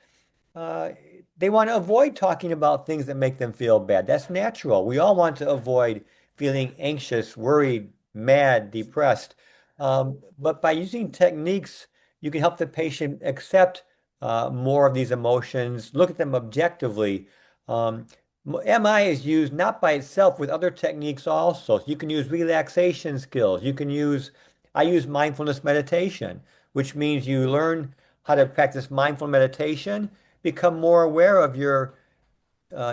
they want to avoid talking about things that make them feel bad. That's natural. We all want to avoid feeling anxious, worried, mad, depressed. But by using techniques, you can help the patient accept more of these emotions, look at them objectively. MI is used not by itself with other techniques also. So you can use relaxation skills. I use mindfulness meditation, which means you learn how to practice mindful meditation, become more aware of your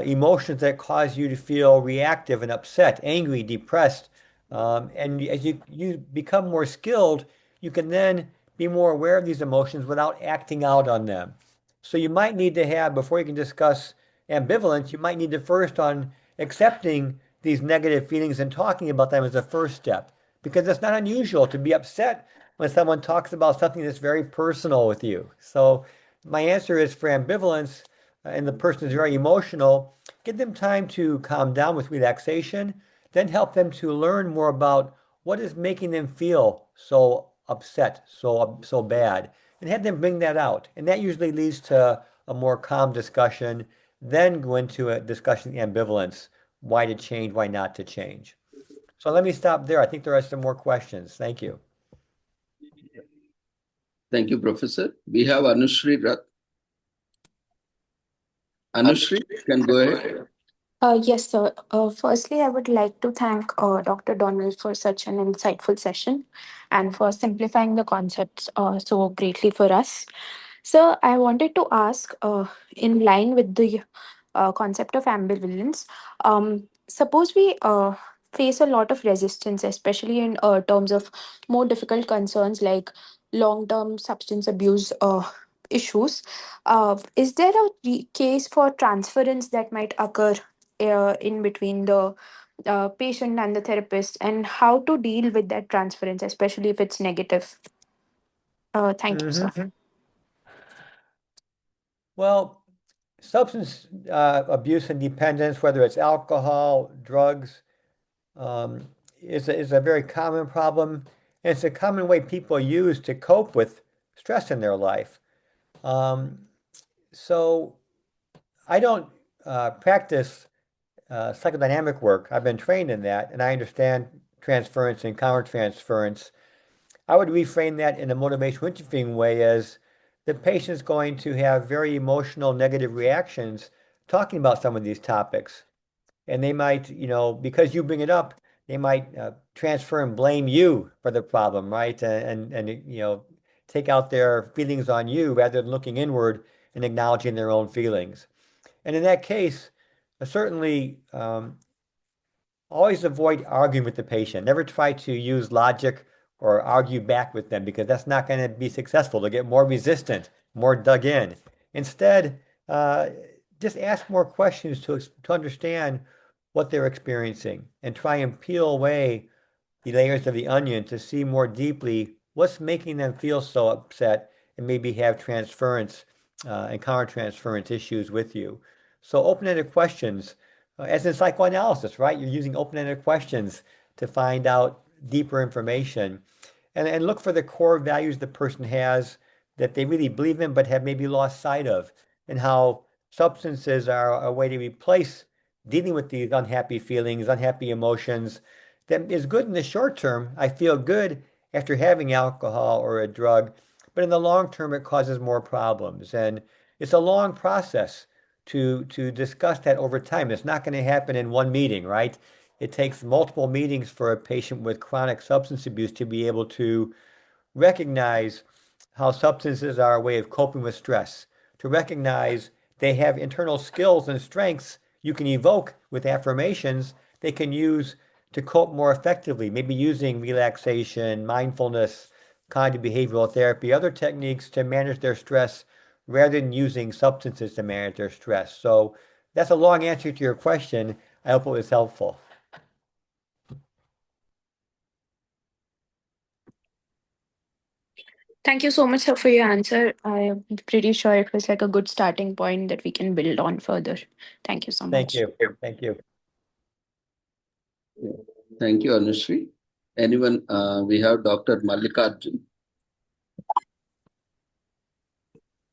emotions that cause you to feel reactive and upset, angry, depressed. And as you become more skilled, you can then be more aware of these emotions without acting out on them. So you might need to have, before you can discuss ambivalence, you might need to first on accepting these negative feelings and talking about them as a first step. Because it's not unusual to be upset when someone talks about something that's very personal with you. So my answer is for ambivalence, and the person is very emotional, give them time to calm down with relaxation, then help them to learn more about what is making them feel so upset, so bad, and have them bring that out. And that usually leads to a more calm discussion, then go into a discussion of ambivalence, why to change, why not to change. So let me stop there. I think there are some more questions. Thank you. Thank you, Professor. We have Anushri Rath. Anushri, you can go ahead. Yes, sir. Firstly, I would like to thank Dr. Donald for such an insightful session and for simplifying the concepts so greatly for us. So, I wanted to ask, in line with the concept of ambivalence, suppose we face a lot of resistance, especially in terms of more difficult concerns like long term substance abuse issues. Is there a case for transference that might occur in between the patient and the therapist, and how to deal with that transference, especially if it's negative? Thank you, sir. Well, substance abuse and dependence, whether it's alcohol, drugs, is a very common problem. And it's a common way people use to cope with stress in their life. So I don't practice psychodynamic work. I've been trained in that, and I understand transference and countertransference. I would reframe that in a motivational interviewing way as the patient's going to have very emotional negative reactions talking about some of these topics. And they might, because you bring it up, they might transfer and blame you for the problem, right? And take out their feelings on you rather than looking inward and acknowledging their own feelings. And in that case, certainly always avoid arguing with the patient. Never try to use logic or argue back with them because that's not going to be successful. They'll get more resistant, more dug in. Instead, just ask more questions to understand what they're experiencing and try and peel away the layers of the onion to see more deeply what's making them feel so upset and maybe have transference and countertransference issues with you. So open-ended questions, as in psychoanalysis, right? You're using open-ended questions to find out deeper information and look for the core values the person has that they really believe in but have maybe lost sight of, and how substances are a way to replace dealing with these unhappy feelings, unhappy emotions. That is good in the short term. I feel good after having alcohol or a drug, but in the long term, it causes more problems. And it's a long process to discuss that over time. It's not going to happen in one meeting, right? It takes multiple meetings for a patient with chronic substance abuse to be able to recognize how substances are a way of coping with stress, to recognize they have internal skills and strengths you can evoke with affirmations they can use to cope more effectively, maybe using relaxation, mindfulness, cognitive behavioral therapy, other techniques to manage their stress rather than using substances to manage their stress. So that's a long answer to your question. I hope it was helpful. Thank you so much, sir, for your answer. I'm pretty sure it was like a good starting point that we can build on further. Thank you so Thank much. you. Thank you. Thank you, Anushree. Anyone? We have Dr. Mallikarjun.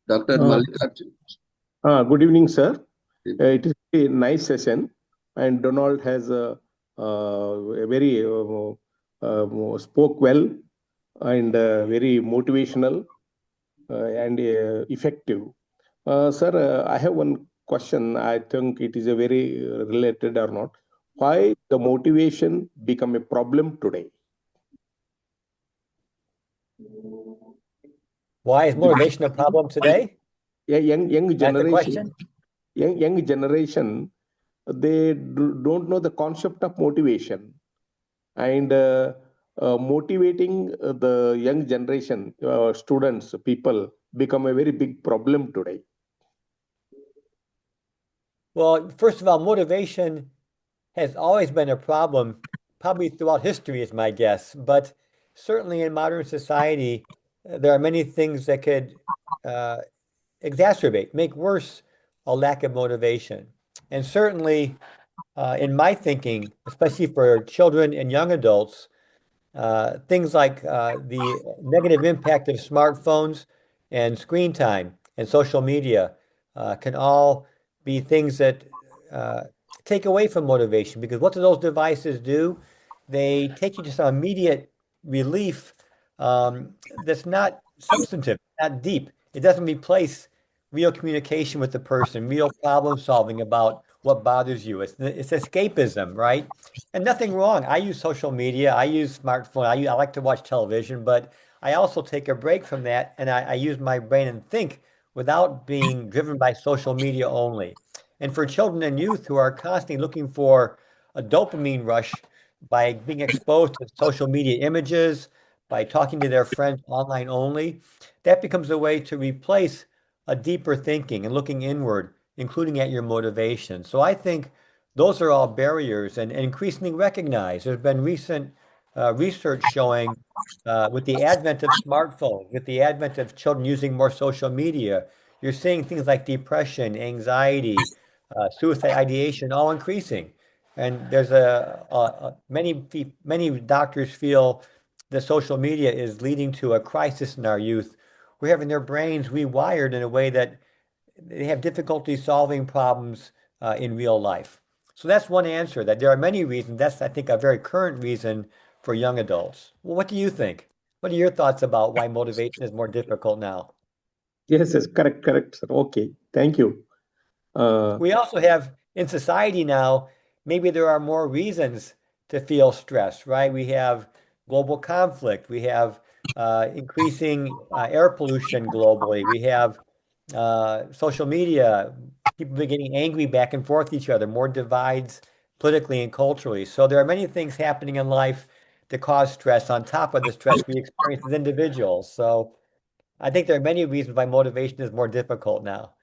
Dr. Mallikarjun. Good evening, sir. It is a nice session, and Donald has a very spoke well and very motivational and effective. Sir, I have one question. I think it is a very related or not. Why the motivation become a problem today? Why is motivation a problem today? Yeah, young That's the generation. question? Young generation, they don't know the concept of motivation, and motivating the young generation, students, people become a very big problem today. Well, first of all, motivation has always been a problem, probably throughout history is my guess, but certainly in modern society, there are many things that could exacerbate, make worse a lack of motivation. And certainly in my thinking, especially for children and young adults, things like the negative impact of smartphones and screen time and social media can all be things that take away from motivation, because what do those devices do? They take you to some immediate relief that's not substantive, not deep. It doesn't replace real communication with the person, real problem solving about what bothers you. It's escapism, right? And nothing wrong. I use social media. I use smartphone. I like to watch television, but I also take a break from that and I use my brain and think without being driven by social media only. And for children and youth who are constantly looking for a dopamine rush by being exposed to social media images, by talking to their friends online only, that becomes a way to replace a deeper thinking and looking inward, including at your motivation. So I think those are all barriers and increasingly recognized. There's been recent research showing with the advent of smartphones, with the advent of children using more social media, you're seeing things like depression, anxiety, suicide ideation all increasing. And there's many doctors feel that social media is leading to a crisis in our youth. We're having their brains rewired in a way that they have difficulty solving problems in real life. So that's one answer, that there are many reasons. That's, I think, a very current reason for young adults. Well, what do you think? What are your thoughts about why motivation is more difficult now? Yes, yes, correct, sir. Okay, thank you. We also have in society now, maybe there are more reasons to feel stress, right? We have global conflict. We have increasing air pollution globally. We have social media. People are getting angry back and forth with each other, more divides politically and culturally. So there are many things happening in life that cause stress on top of the stress we experience as individuals. So I think there are many reasons why motivation is more difficult now.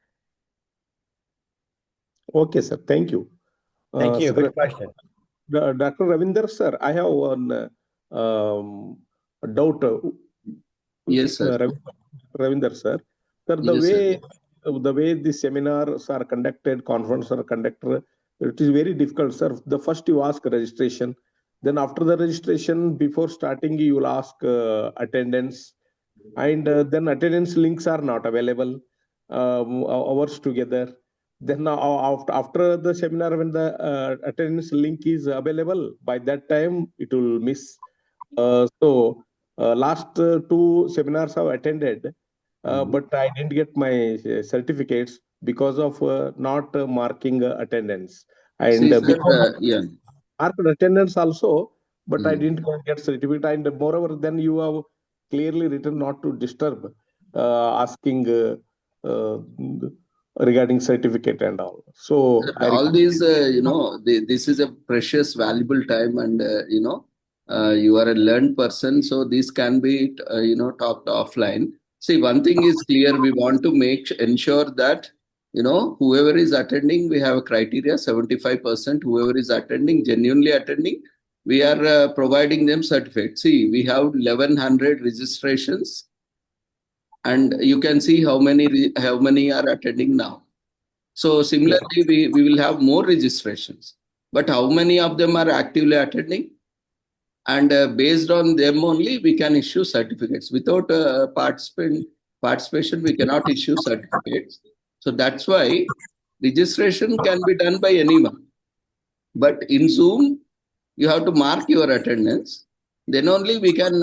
Okay, sir. Thank you. Thank you. Sir, Good question. Dr. Ravinder, sir, I have one doubt. Yes, sir. Ravinder, sir. Sir, Yes, sir. the way the seminars are conducted, conferences are conducted, it is very difficult, sir. The first you ask registration, then after the registration, before starting, you will ask attendance, and then attendance links are not available hours together. Then after the seminar, when the attendance link is available, by that time it will miss. So last two seminars I've attended, but I didn't get my certificates because of not marking attendance. And See, sir, because of yeah. marked attendance also, but I Mm. didn't get certificate. And moreover, then you have clearly written not to disturb, asking uh, regarding certificate and all. So Sir, I all request. these, this is a precious, valuable time, and you are a learned person, so this can be, talked offline. See, one thing is clear: we want to ensure that whoever is attending, we have a criteria: 75%. Whoever is attending, genuinely attending, we are providing them certificate. See, we have 1,100 registrations, and you can see how many are attending now. So Yes. similarly, we will have more registrations. But how many of them are actively attending? And based on them only, we can issue certificates. Without participation, we cannot issue certificates. So that's why registration can be done by anyone. But in Zoom, you have to mark your attendance. Then only we can,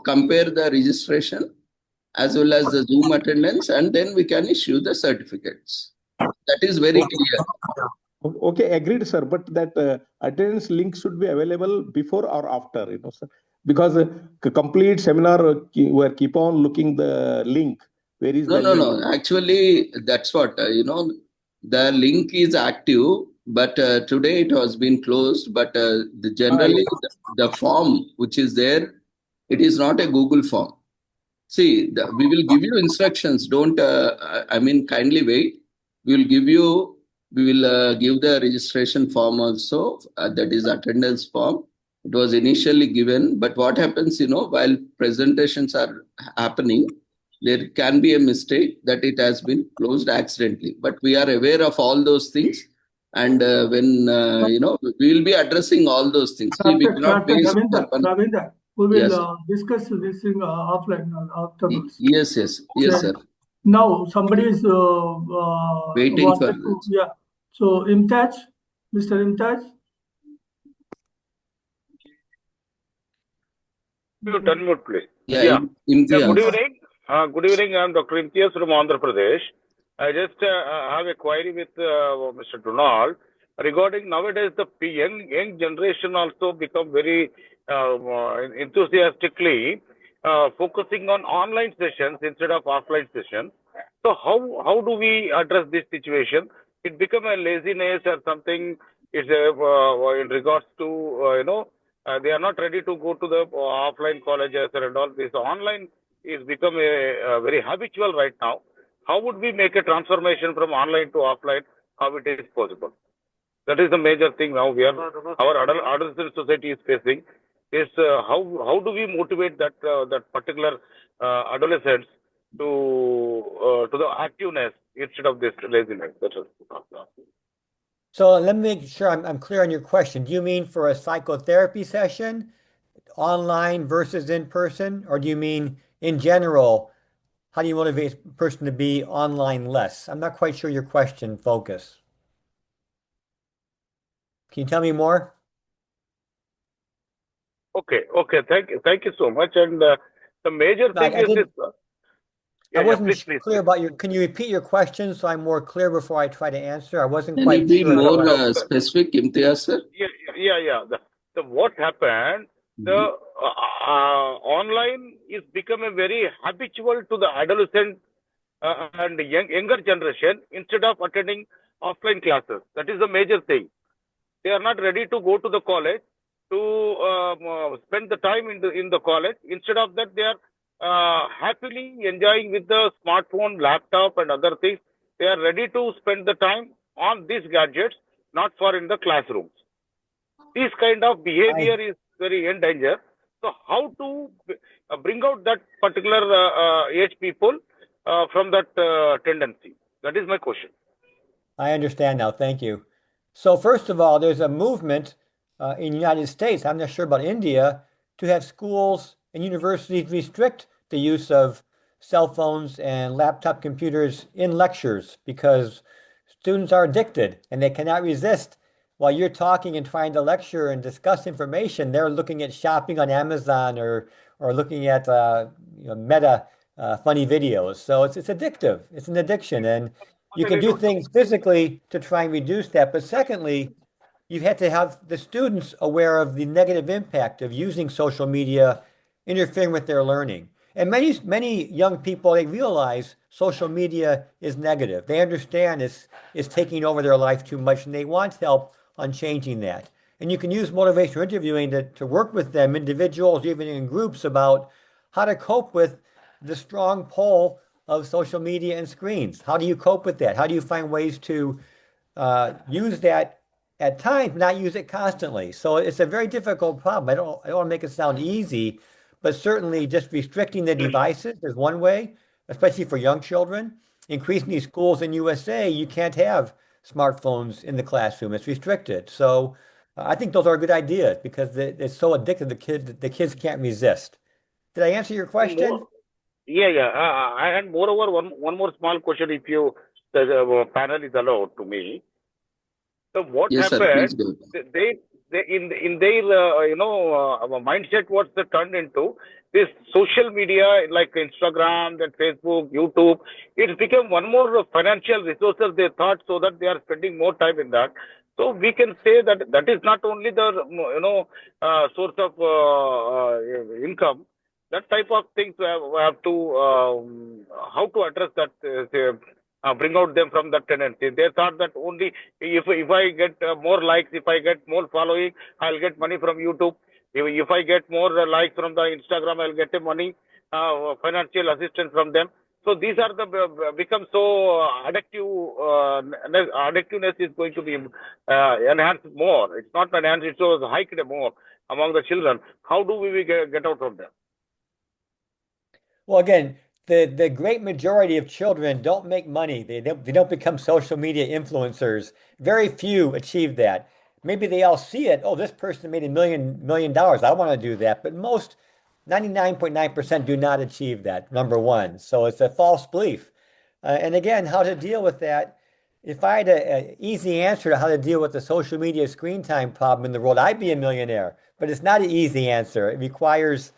compare the registration as well as the Zoom attendance, and then we can issue the certificates. That is very clear. Okay, agreed, sir. But that attendance link should be available before or after, sir. Because complete seminar, we keep on looking the link. Where is No, the no, link? no. Actually, that's what, the link is active, but today it has been closed. But generally, the form which is there, it is not a Google form. See, we will give you instructions. Don't, kindly wait. We will give you, we will give the registration form also, that is attendance form. It was initially given, but what happens, while presentations are happening, there can be a mistake that it has been closed accidentally. But we are aware of all those things. And when, we will be addressing all those things. See, we cannot waste. Ravinder, we will Yes. discuss this thing offline afterwards. Yes, yes, yes, sir. Now somebody is Waiting for wanted to, this. yeah. So Imtaj, Mr. Imtaj. Unmute, please. Yeah, Good Imtiaz. evening. Good evening. I'm Dr. Imtiaz from Andhra Pradesh. I just have a query with Mr. Ronald regarding nowadays the young generation also become very enthusiastically focusing on online sessions instead of offline sessions. So how do we address this situation? It become a laziness or something. Is in regards to they are not ready to go to the offline colleges and all. This online is become a very habitual right now. How would we make a transformation from online to offline? How it is possible? That is the major thing now. Our adolescent society is facing. Is how do we motivate that particular adolescents to the activeness instead of this laziness? That's all. So let me make sure I'm clear on your question. Do you mean for a psychotherapy session, online versus in person? Or do you mean in general, how do you motivate a person to be online less? I'm not quite sure your question focus. Can you tell me more? Okay, thank you so much. And the major thing I is this. didn't. I wasn't Please. clear about your. Can you repeat your question so I'm more clear before I try to answer? I wasn't Can you quite be sure. more No. specific, Imtiaz sir? Yeah. The what happened? The online is become a very habitual to the adolescent and younger generation instead of attending offline classes. That is the major thing. They are not ready to go to the college to spend the time in the college. Instead of that, they are happily enjoying with the smartphone, laptop, and other things. They are ready to spend the time on these gadgets, not for in the classrooms. This kind of behavior is very in danger. So, how to bring out that particular age people from that tendency? That is my question. I understand now. Thank you. So first of all, there's a movement in the United States, I'm not sure about India, to have schools and universities restrict the use of cell phones and laptop computers in lectures because students are addicted and they cannot resist. While you're talking and trying to lecture and discuss information, they're looking at shopping on Amazon or looking at Meta funny videos. So it's addictive. It's an addiction, and you can do things physically to try and reduce that. But secondly, you have to have the students aware of the negative impact of using social media interfering with their learning. And many young people, they realize social media is negative. They understand it's taking over their life too much, and they want help on changing that. And you can use motivational interviewing to work with them, individuals, even in groups, about how to cope with the strong pull of social media and screens. How do you cope with that? How do you find ways to use that at times, not use it constantly? So it's a very difficult problem. I don't want to make it sound easy, but certainly just restricting the devices is one way, especially for young children. Increasingly, schools in USA, you can't have smartphones in the classroom. It's restricted. So I think those are good ideas because it's so addictive. The kids can't resist. Did I answer your question? Yeah. And moreover, one more small question, if the panel is allowed to me. So what Yes, sir. Please happened? go. They in their mindset, what's the turned into this social media like Instagram, then Facebook, YouTube. It's become one more financial resources they thought, so that they are spending more time in that. So we can say that that is not only the source of income. That type of things we have to how to address that. Bring out them from that tendency. They thought that only if I get more likes, if I get more following, I'll get money from YouTube. If I get more likes from the Instagram, I'll get money, financial assistance from them. So these are the become so addictive. Addictiveness is going to be enhanced more. It's not enhanced; it's hiked more among the children. How do we get out of them? Well, again, the great majority of children don't make money. They don't become social media influencers. Very few achieve that. Maybe they all see it. Oh, this person made $1 million. I want to do that. But most, 99.9% do not achieve that, number one. So it's a false belief. And again, how to deal with that. If I had an easy answer to how to deal with the social media screen time problem in the world, I'd be a millionaire. But it's not an easy answer. It requires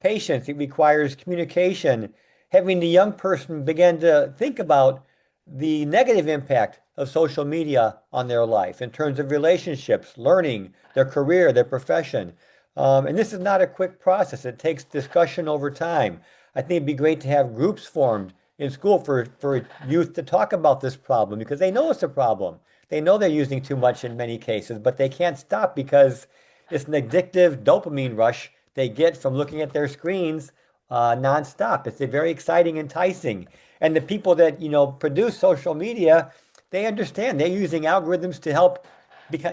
patience. It requires communication. Having the young person begin to think about the negative impact of social media on their life in terms of relationships, learning, their career, their profession. And this is not a quick process. It takes discussion over time. I think it'd be great to have groups formed in school for youth to talk about this problem because they know it's a problem. They know they're using too much in many cases, but they can't stop because it's an addictive dopamine rush they get from looking at their screens nonstop. It's a very exciting, enticing. And the people that, produce social media, they understand they're using algorithms to help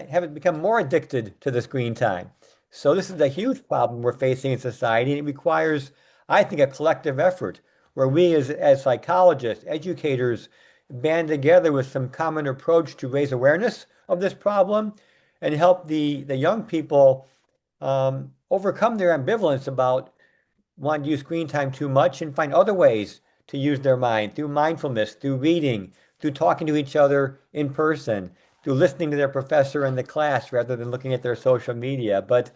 have it become more addicted to the screen time. So this is a huge problem we're facing in society, and it requires, I think, a collective effort where we as psychologists, educators, band together with some common approach to raise awareness of this problem and help the young people overcome their ambivalence about wanting to use screen time too much and find other ways to use their mind through mindfulness, through reading, through talking to each other in person, through listening to their professor in the class rather than looking at their social media. But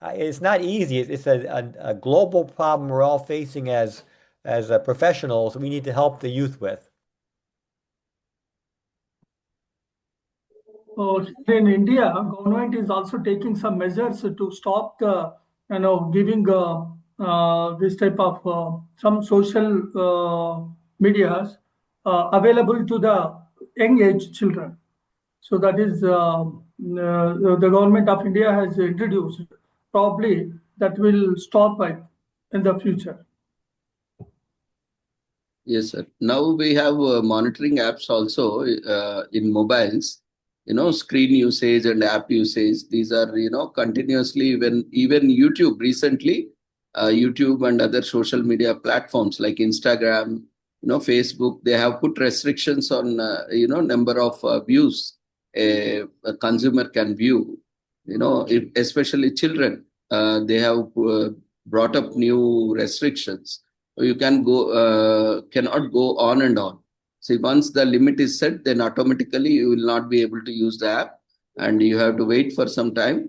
it's not easy. It's a global problem we're all facing as professionals. We need to help the youth with. In India, government is also taking some measures to stop the, giving this type of some social medias available to the young age children. So that is the government of India has introduced. Probably that will stop it in the future. Yes, sir. Now we have monitoring apps also in mobiles. Screen usage and app usage. These are continuously even YouTube recently, YouTube and other social media platforms like Instagram, Facebook. They have put restrictions on number of views a consumer can view. Especially children, they have brought up new restrictions. You cannot go on and on. See, once the limit is set, then automatically you will not be able to use the app, and you have to wait for some time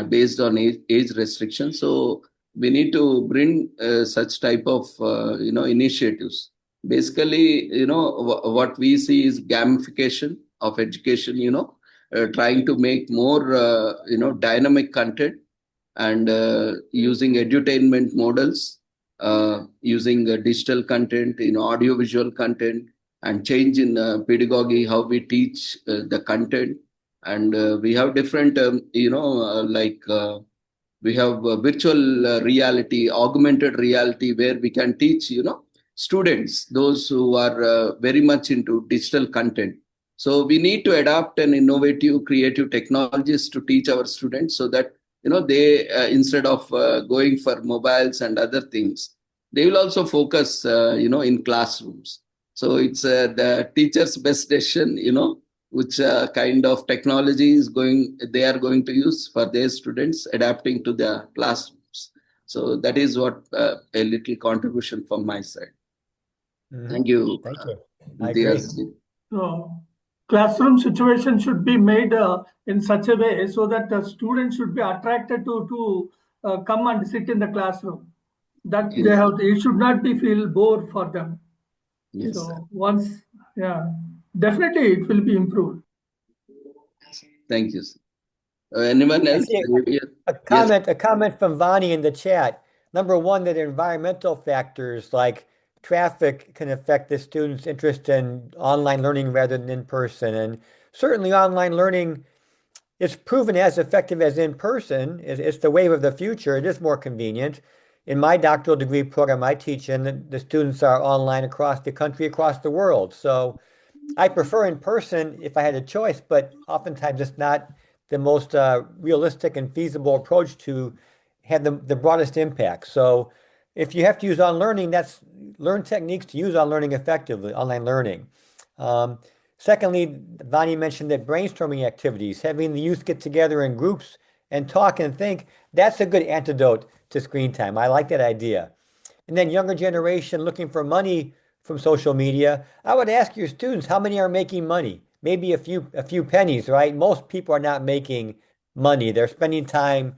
based on age restrictions. So we need to bring such type of initiatives. Basically, what we see is gamification of education. Trying to make more dynamic content and using edutainment models. Using digital content, audiovisual content, and change in pedagogy, how we teach the content. And we have different, we have virtual reality, augmented reality, where we can teach, students, those who are very much into digital content. So we need to adapt an innovative, creative technologies to teach our students so that they instead of going for mobiles and other things, they will also focus in classrooms. So it's the teacher's best decision, which kind of technology they are going to use for their students, adapting to their classrooms. So that is what a little contribution from my side. Thank you. Thank you. I agree. Classroom situation should be made in such a way so that the students should be attracted to come and sit in the classroom. That they have. It should not be feel bored for them. Yes, so sir. Once, definitely it will be improved. Thank you, sir. Anyone else? A comment from Vani in the chat. Number one, that environmental factors like traffic can affect the students' interest in online learning rather than in person. And certainly online learning is proven as effective as in person. It's the wave of the future. It is more convenient. In my doctoral degree program I teach in, the students are online across the country, across the world. So I prefer in person if I had a choice, but oftentimes it's not the most realistic and feasible approach to have the broadest impact. So if you have to use online learning, learn techniques to use online learning effectively, online learning. Secondly, Vani mentioned that brainstorming activities, having the youth get together in groups and talk and think, that's a good antidote to screen time. I like that idea. And then younger generation looking for money from social media. I would ask your students, how many are making money? Maybe a few pennies, right? Most people are not making money. They're spending time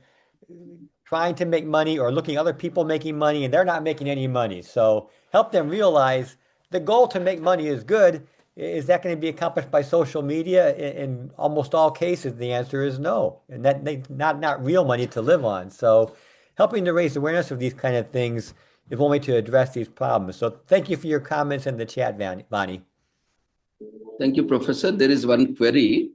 trying to make money or looking at other people making money, and they're not making any money. So help them realize the goal to make money is good. Is that going to be accomplished by social media? In almost all cases, the answer is no, and that not real money to live on. So helping to raise awareness of these kind of things is one way to address these problems. So thank you for your comments in the chat, Vani. Thank you, Professor. There is one query.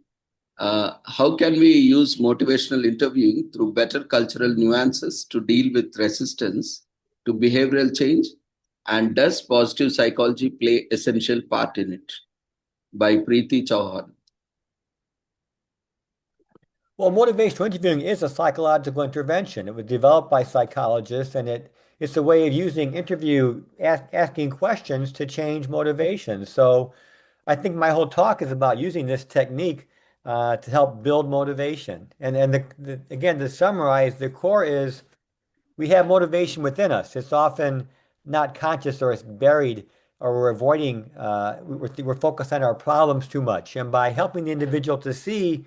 How can we use motivational interviewing through better cultural nuances to deal with resistance to behavioral change? And does positive psychology play essential part in it? By Preeti Chauhan. Well, motivational interviewing is a psychological intervention. It was developed by psychologists, and it's a way of using asking questions to change motivation. So I think my whole talk is about using this technique to help build motivation. And again, to summarize, the core is we have motivation within us. It's often not conscious or it's buried or we're avoiding, we're focused on our problems too much. And by helping the individual to see,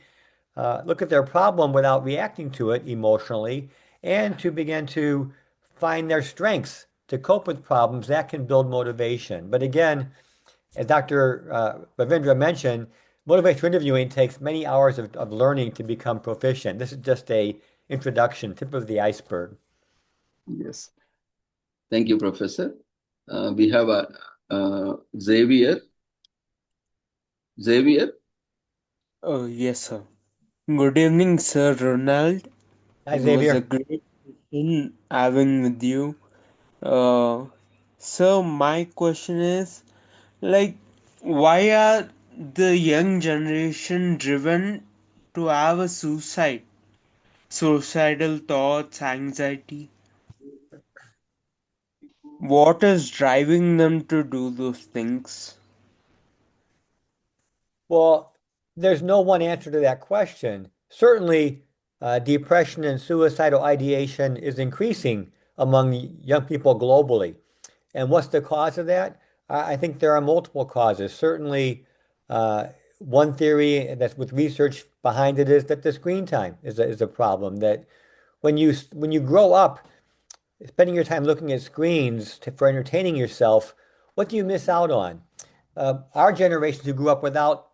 look at their problem without reacting to it emotionally, and to begin to find their strengths to cope with problems, that can build motivation. But again, as Dr. Ravindra mentioned, motivational interviewing takes many hours of learning to become proficient. This is just a introduction, tip of the iceberg. Yes. Thank you, Professor. We have Xavier. Xavier? Oh, yes, sir. Good evening, Sir Ronald. Hi, It was a Xavier. great session having with you. So my question is, like, why are the young generation driven to have a suicidal thoughts, anxiety? What is driving them to do those things? Well, there's no one answer to that question. Certainly, depression and suicidal ideation is increasing among young people globally. And what's the cause of that? I think there are multiple causes. Certainly, uh, one theory that's with research behind it is that the screen time is a problem. That when you grow up spending your time looking at screens for entertaining yourself, what do you miss out on? Our generation who grew up without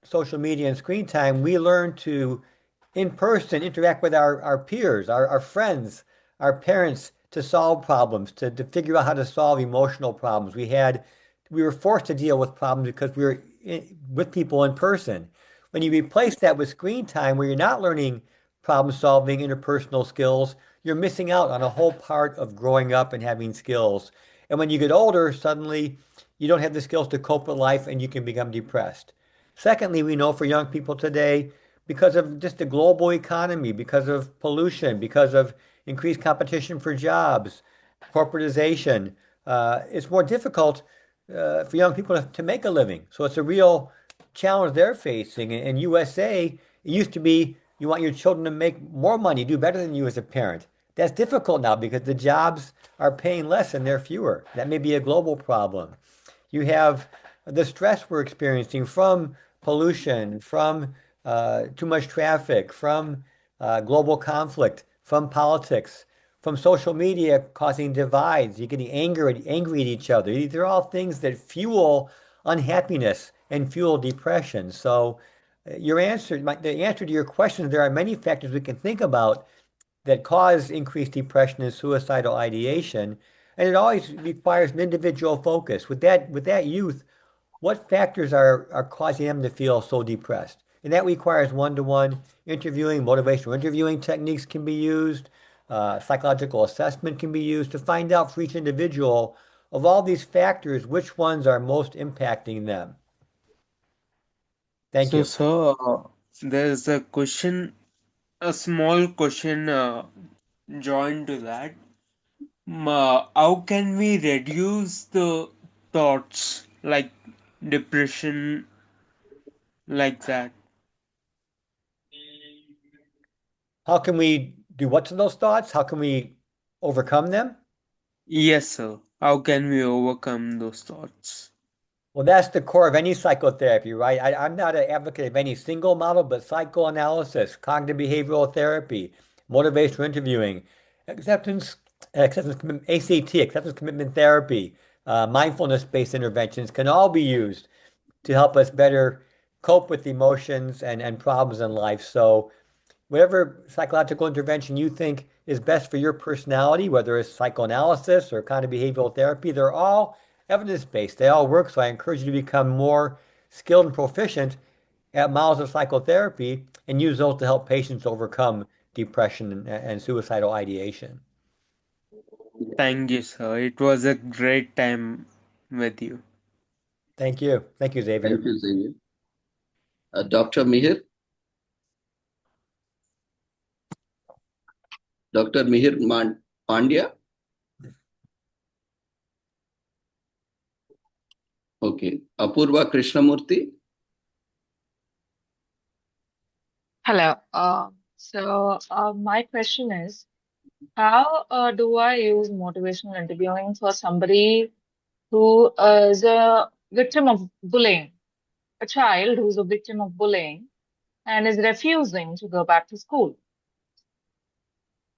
social media and screen time, we learned to, in person, interact with our peers, our friends, our parents to solve problems, to figure out how to solve emotional problems. We were forced to deal with problems because we were with people in person. When you replace that with screen time where you're not learning problem solving, interpersonal skills, you're missing out on a whole part of growing up and having skills. And when you get older, suddenly you don't have the skills to cope with life and you can become depressed. Secondly, we know for young people today, because of just the global economy, because of pollution, because of increased competition for jobs, corporatization, it's more difficult for young people to make a living. So it's a real challenge they're facing. In USA, it used to be you want your children to make more money, do better than you as a parent. That's difficult now because the jobs are paying less and they're fewer. That may be a global problem. You have the stress we're experiencing from pollution, from too much traffic, from global conflict, from politics, from social media causing divides. You're getting angry at each other. These are all things that fuel unhappiness and fuel depression. So the answer to your question, there are many factors we can think about that cause increased depression and suicidal ideation, and it always requires an individual focus. With that youth, what factors are causing them to feel so depressed? And that requires one-to-one interviewing, motivational interviewing techniques can be used, psychological assessment can be used to find out for each individual of all these factors, which ones are most impacting them. Thank So, you. sir, there's a small question joined to that. How can we reduce the thoughts like depression, like that? How can we do what to those thoughts? How can we overcome them? Yes, sir. How can we overcome those thoughts? Well, that's the core of any psychotherapy, right? I'm not an advocate of any single model, but psychoanalysis, cognitive behavioral therapy, motivational interviewing, acceptance commitment therapy, mindfulness-based interventions can all be used to help us better cope with emotions and problems in life. So whatever psychological intervention you think is best for your personality, whether it's psychoanalysis or cognitive behavioral therapy, they're all evidence-based. They all work. So I encourage you to become more skilled and proficient at models of psychotherapy and use those to help patients overcome depression and suicidal ideation. Thank you, sir. It was a great time with you. Thank you. Thank you, Xavier. Thank you, Xavier. Dr. Mihir? Dr. Mihir Pandya? Okay. Apurva Krishnamurthy? Hello. My question is, how do I use motivational interviewing for somebody who is a victim of bullying, a child who's a victim of bullying and is refusing to go back to school.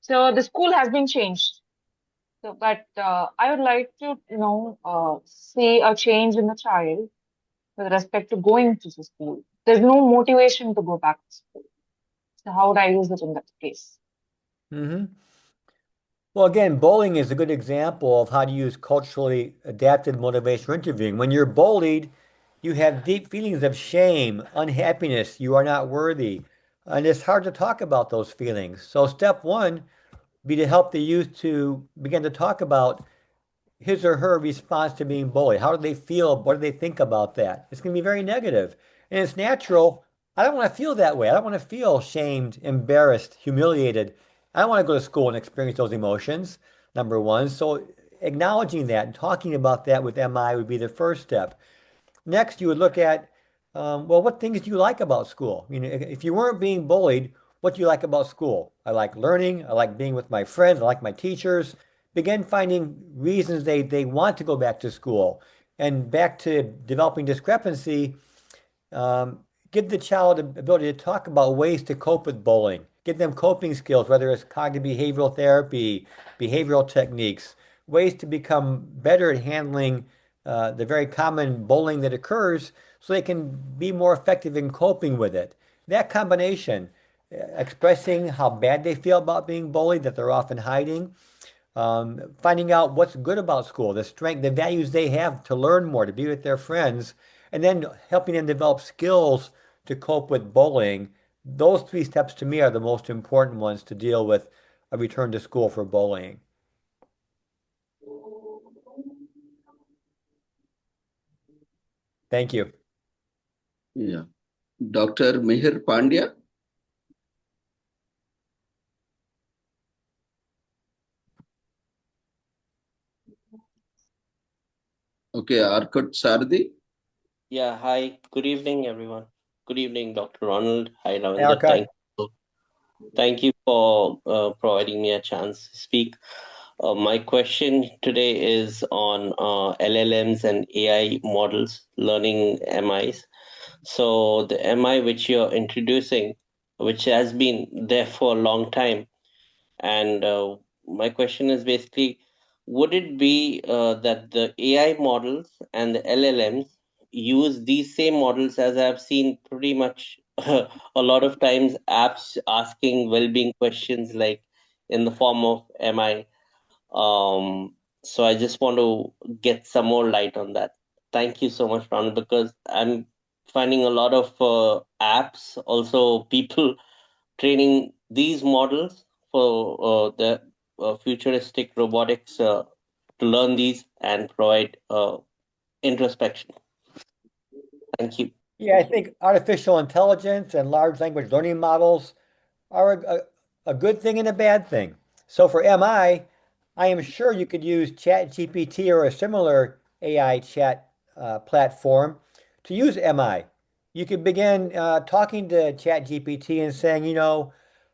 So the school has been changed. So, but I would like to, see a change in the child with respect to going to the school. There's no motivation to go back to school. So how would I use it in that case? Mm-hmm. Well, again, bullying is a good example of how to use culturally adapted motivational interviewing. When you're bullied, you have deep feelings of shame, unhappiness, you are not worthy. And it's hard to talk about those feelings. So step one be to help the youth to begin to talk about his or her response to being bullied. How do they feel? What do they think about that? It's going to be very negative. And it's natural. I don't want to feel that way. I don't want to feel shamed, embarrassed, humiliated. I don't want to go to school and experience those emotions, number one. So acknowledging that and talking about that with MI would be the first step. Next, you would look at, well, what things do you like about school? If you weren't being bullied, what do you like about school? I like learning. I like being with my friends. I like my teachers. Begin finding reasons they want to go back to school. And back to developing discrepancy, um, give the child the ability to talk about ways to cope with bullying. Give them coping skills, whether it's cognitive behavioral therapy, behavioral techniques, ways to become better at handling the very common bullying that occurs so they can be more effective in coping with it. That combination, expressing how bad they feel about being bullied, that they're often hiding, finding out what's good about school, the strength, the values they have to learn more, to be with their friends, and then helping them develop skills to cope with bullying. Those three steps to me are the most important ones to deal with a return to school for bullying. Thank you. Yeah. Dr. Mihir Pandya. Okay, Arkut Sardi. Yeah, hi. Good evening, everyone. Good evening, Dr. Ronald. Hi, Hey, Ravindra. Thank you for providing me a chance to speak. My question today is on LLMs and AI models, learning MIs. So the MI which you're introducing, which has been there for a long time, and my question is basically, would it be that the AI models and the LLMs use these same models, as I've seen pretty much a lot of times apps asking well-being questions like in the form of MI? So I just want to get some more light on that. Thank you so much, Ronald, because I'm finding a lot of apps, also people training these models for the futuristic robotics to learn these and provide introspection. Thank you. Yeah, I think artificial intelligence and large language learning models are a good thing and a bad thing. So for MI, I am sure you could use ChatGPT or a similar AI chat platform to use MI. You could begin talking to ChatGPT and saying,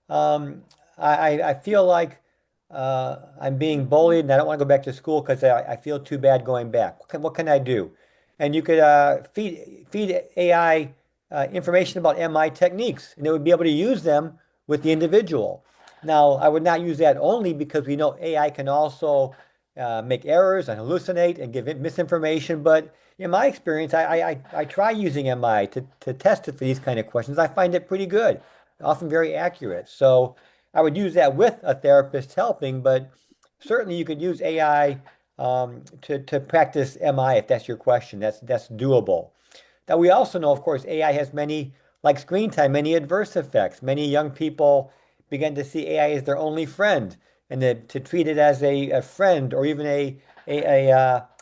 um, I feel like I'm being bullied and I don't want to go back to school because I feel too bad going back. What can I do? And you could feed AI information about MI techniques, and it would be able to use them with the individual. Now, I would not use that only because we know AI can also make errors and hallucinate and give it misinformation. But in my experience, I try using MI to test it for these kind of questions. I find it pretty good, often very accurate. So I would use that with a therapist helping, but certainly you could use AI to practice MI if that's your question. That's doable. Now, we also know, of course, AI has many, like screen time, many adverse effects. Many young people begin to see AI as their only friend and to treat it as a friend or even a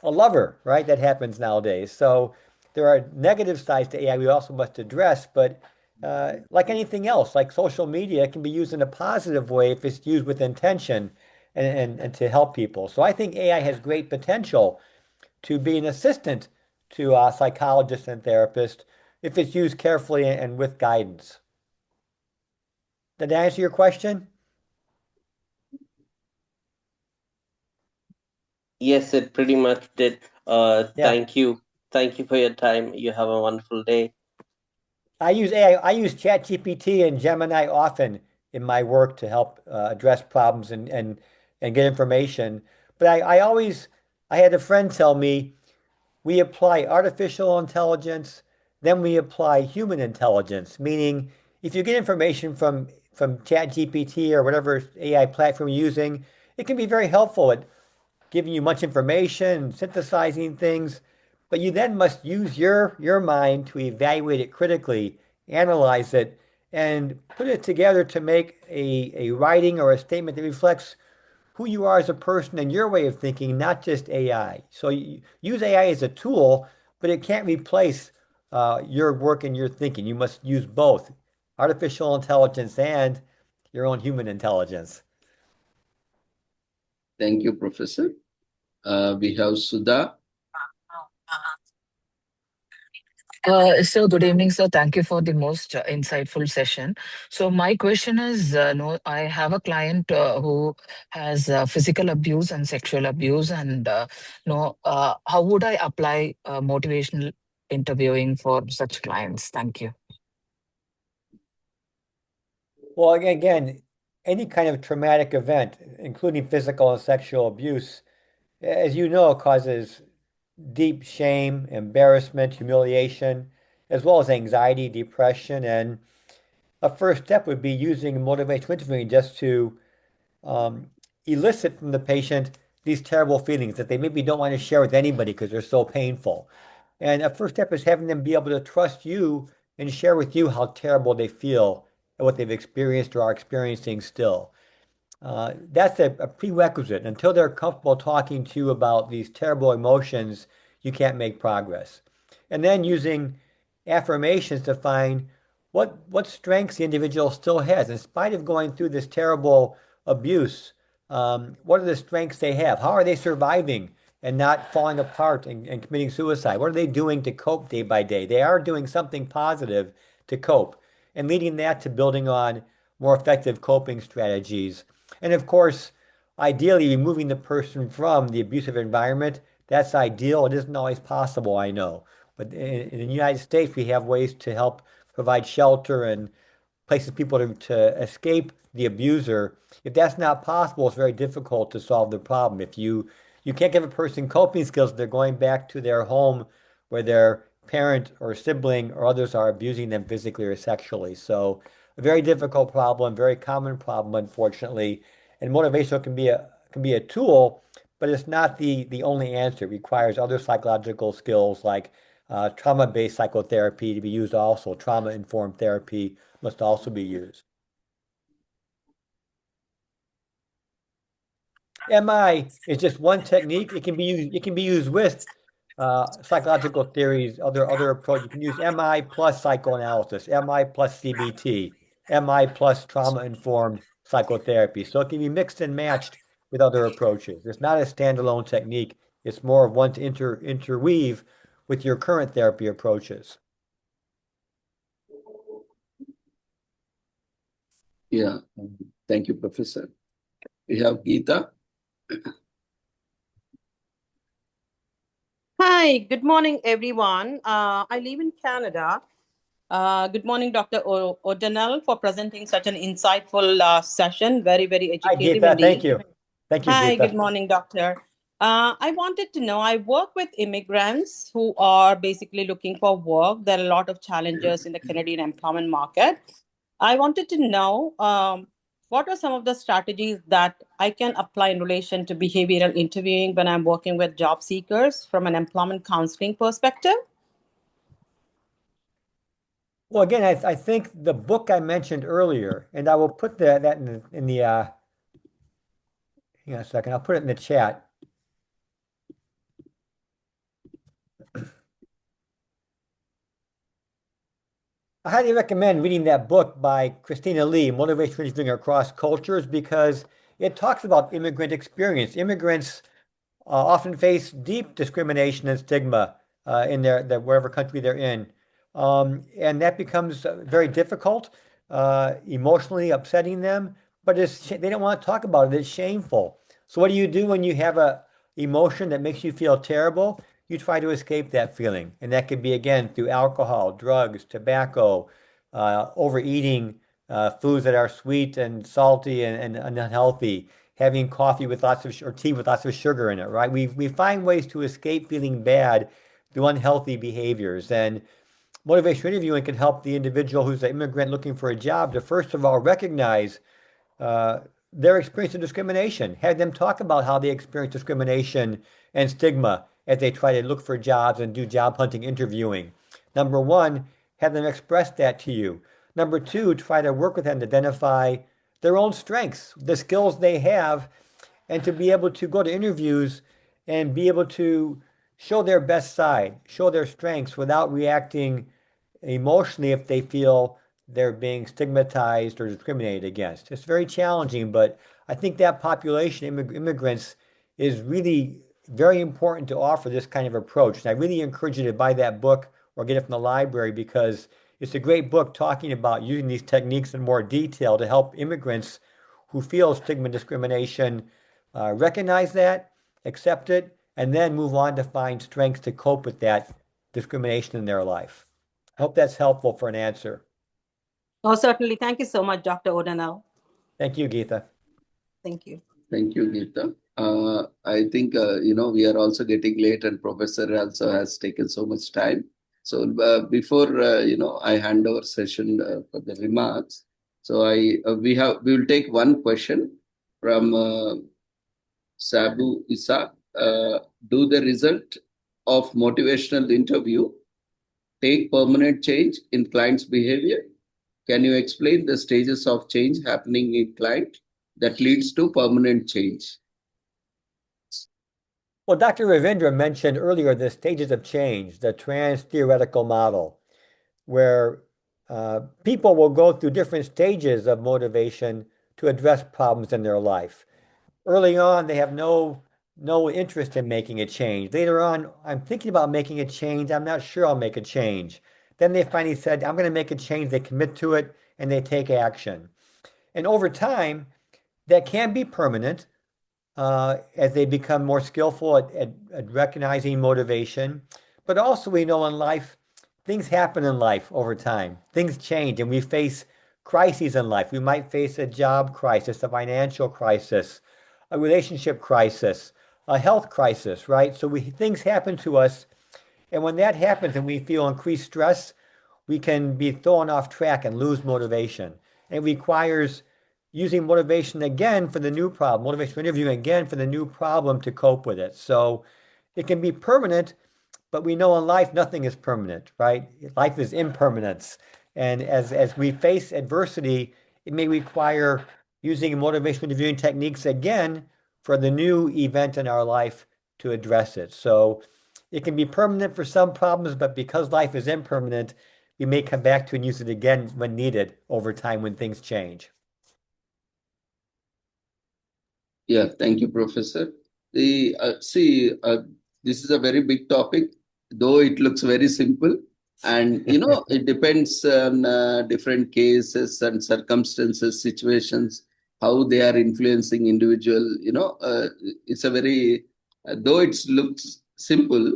lover, right? That happens nowadays. So there are negative sides to AI we also must address, but like anything else, like social media, it can be used in a positive way if it's used with intention and to help people. So I think AI has great potential to be an assistant to psychologists and therapists if it's used carefully and with guidance. Did that answer your question? Yes, it pretty much did. Yeah. Thank you. Thank you for your time. You have a wonderful day. I use AI, I use ChatGPT and Gemini often in my work to help address problems and get information. But I had a friend tell me we apply artificial intelligence, then we apply human intelligence, meaning if you get information from ChatGPT or whatever AI platform you're using, it can be very helpful at giving you much information, synthesizing things, but you then must use your mind to evaluate it critically, analyze it, and put it together to make a writing or a statement that reflects who you are as a person and your way of thinking, not just AI. So you use AI as a tool, but it can't replace your work and your thinking. You must use both artificial intelligence and your own human intelligence. Thank you, Professor. We have Sudha. So good evening, sir. Thank you for the most insightful session. So my question is, no, I have a client who has physical abuse and sexual abuse, and no, how would I apply motivational interviewing for such clients? Thank you. Well, again, any kind of traumatic event, including physical and sexual abuse, as you know, causes deep shame, embarrassment, humiliation, as well as anxiety, depression. And a first step would be using motivational interviewing just to elicit from the patient these terrible feelings that they maybe don't want to share with anybody because they're so painful. And a first step is having them be able to trust you and share with you how terrible they feel and what they've experienced or are experiencing still. That's a prerequisite. Until they're comfortable talking to you about these terrible emotions, you can't make progress. And then using affirmations to find what strengths the individual still has. In spite of going through this terrible abuse, what are the strengths they have? How are they surviving and not falling apart and committing suicide? What are they doing to cope day by day? They are doing something positive to cope and leading that to building on more effective coping strategies. And of course, ideally removing the person from the abusive environment. That's ideal. It isn't always possible, I know. But in the United States, we have ways to help provide shelter and places people to escape the abuser. If that's not possible, it's very difficult to solve the problem. If you can't give a person coping skills, they're going back to their home where their parent or sibling or others are abusing them physically or sexually. So a very difficult problem, very common problem, unfortunately. And motivational can be a tool, but it's not the only answer. It requires other psychological skills like trauma-based psychotherapy to be used also. Trauma-informed therapy must also be used. MI is just one technique. It can be used with psychological theories, other approach. You can use MI plus psychoanalysis, MI plus CBT, MI plus trauma-informed psychotherapy. So it can be mixed and matched with other approaches. It's not a standalone technique. It's more of one to interweave with your current therapy approaches. Yeah, thank you, Professor. We have Geeta. Hi, good morning, everyone. I live in Canada. Good morning, Dr. O'Donnell, for presenting such an insightful session. Very, very educative. Hi, Geeta. Indeed. Thank you. Thank you, Hi, Geeta. good morning, Doctor. I wanted to know, I work with immigrants who are basically looking for work. There are a lot of challenges in the Canadian employment market. I wanted to know what are some of the strategies that I can apply in relation to behavioral interviewing when I'm working with job seekers from an employment counseling perspective? Well, again, I think the book I mentioned earlier, and I will put that in the hang on a second, I'll put it in the chat. I highly recommend reading that book by Christina Lee, Motivational Interviewing Across Cultures, because it talks about immigrant experience. Immigrants often face deep discrimination and stigma in their wherever country they're in. And that becomes very difficult, emotionally upsetting them, but they don't want to talk about it. It's shameful. So what do you do when you have emotion that makes you feel terrible, you try to escape that feeling. And that could be, again, through alcohol, drugs, tobacco, overeating foods that are sweet and salty and unhealthy, having coffee with lots of, or tea with lots of sugar in it, right? We find ways to escape feeling bad through unhealthy behaviors. And motivational interviewing can help the individual who's an immigrant looking for a job to, first of all, recognize their experience of discrimination. Have them talk about how they experience discrimination and stigma as they try to look for jobs and do job hunting interviewing. Number one, have them express that to you. Number two, try to work with them to identify their own strengths, the skills they have, and to be able to go to interviews and be able to show their best side, show their strengths without reacting emotionally if they feel they're being stigmatized or discriminated against. It's very challenging, but I think that population, immigrants, is really very important to offer this kind of approach. And I really encourage you to buy that book or get it from the library, because it's a great book talking about using these techniques in more detail to help immigrants who feel stigma and discrimination recognize that, accept it, and then move on to find strengths to cope with that discrimination in their life. I hope that's helpful for an answer. Oh, certainly. Thank you so much, Dr. O'Donnell. Thank you, Geetha. Thank you. Thank you, Geetha. I think, we are also getting late, and Professor also has taken so much time. So before, I hand over session for the remarks. So we will take one question from Sabu Isa. Do the result of motivational interview take permanent change in client's behavior? Can you explain the stages of change happening in client that leads to permanent change? Well, Dr. Ravindra mentioned earlier the stages of change, the trans-theoretical model, where people will go through different stages of motivation to address problems in their life. Early on, they have no interest in making a change. Later on, I'm thinking about making a change. I'm not sure I'll make a change. Then they finally said, I'm going to make a change. They commit to it and they take action. And over time, that can be permanent as they become more skillful at recognizing motivation. But also, we know in life, things happen in life over time. Things change and we face crises in life. We might face a job crisis, a financial crisis, a relationship crisis, a health crisis, right? So things happen to us. And when that happens and we feel increased stress, we can be thrown off track and lose motivation. It requires using motivation again for the new problem, motivational interviewing again for the new problem to cope with it. So it can be permanent, but we know in life nothing is permanent, right? Life is impermanence. And as we face adversity, it may require using motivational interviewing techniques again for the new event in our life to address it. So it can be permanent for some problems, but because life is impermanent, we may come back to and use it again when needed over time when things change. Yeah, thank you, Professor. This is a very big topic, though it looks very simple. And, it depends on different cases and circumstances, situations, how they are influencing individual. It's a very, though it looks simple,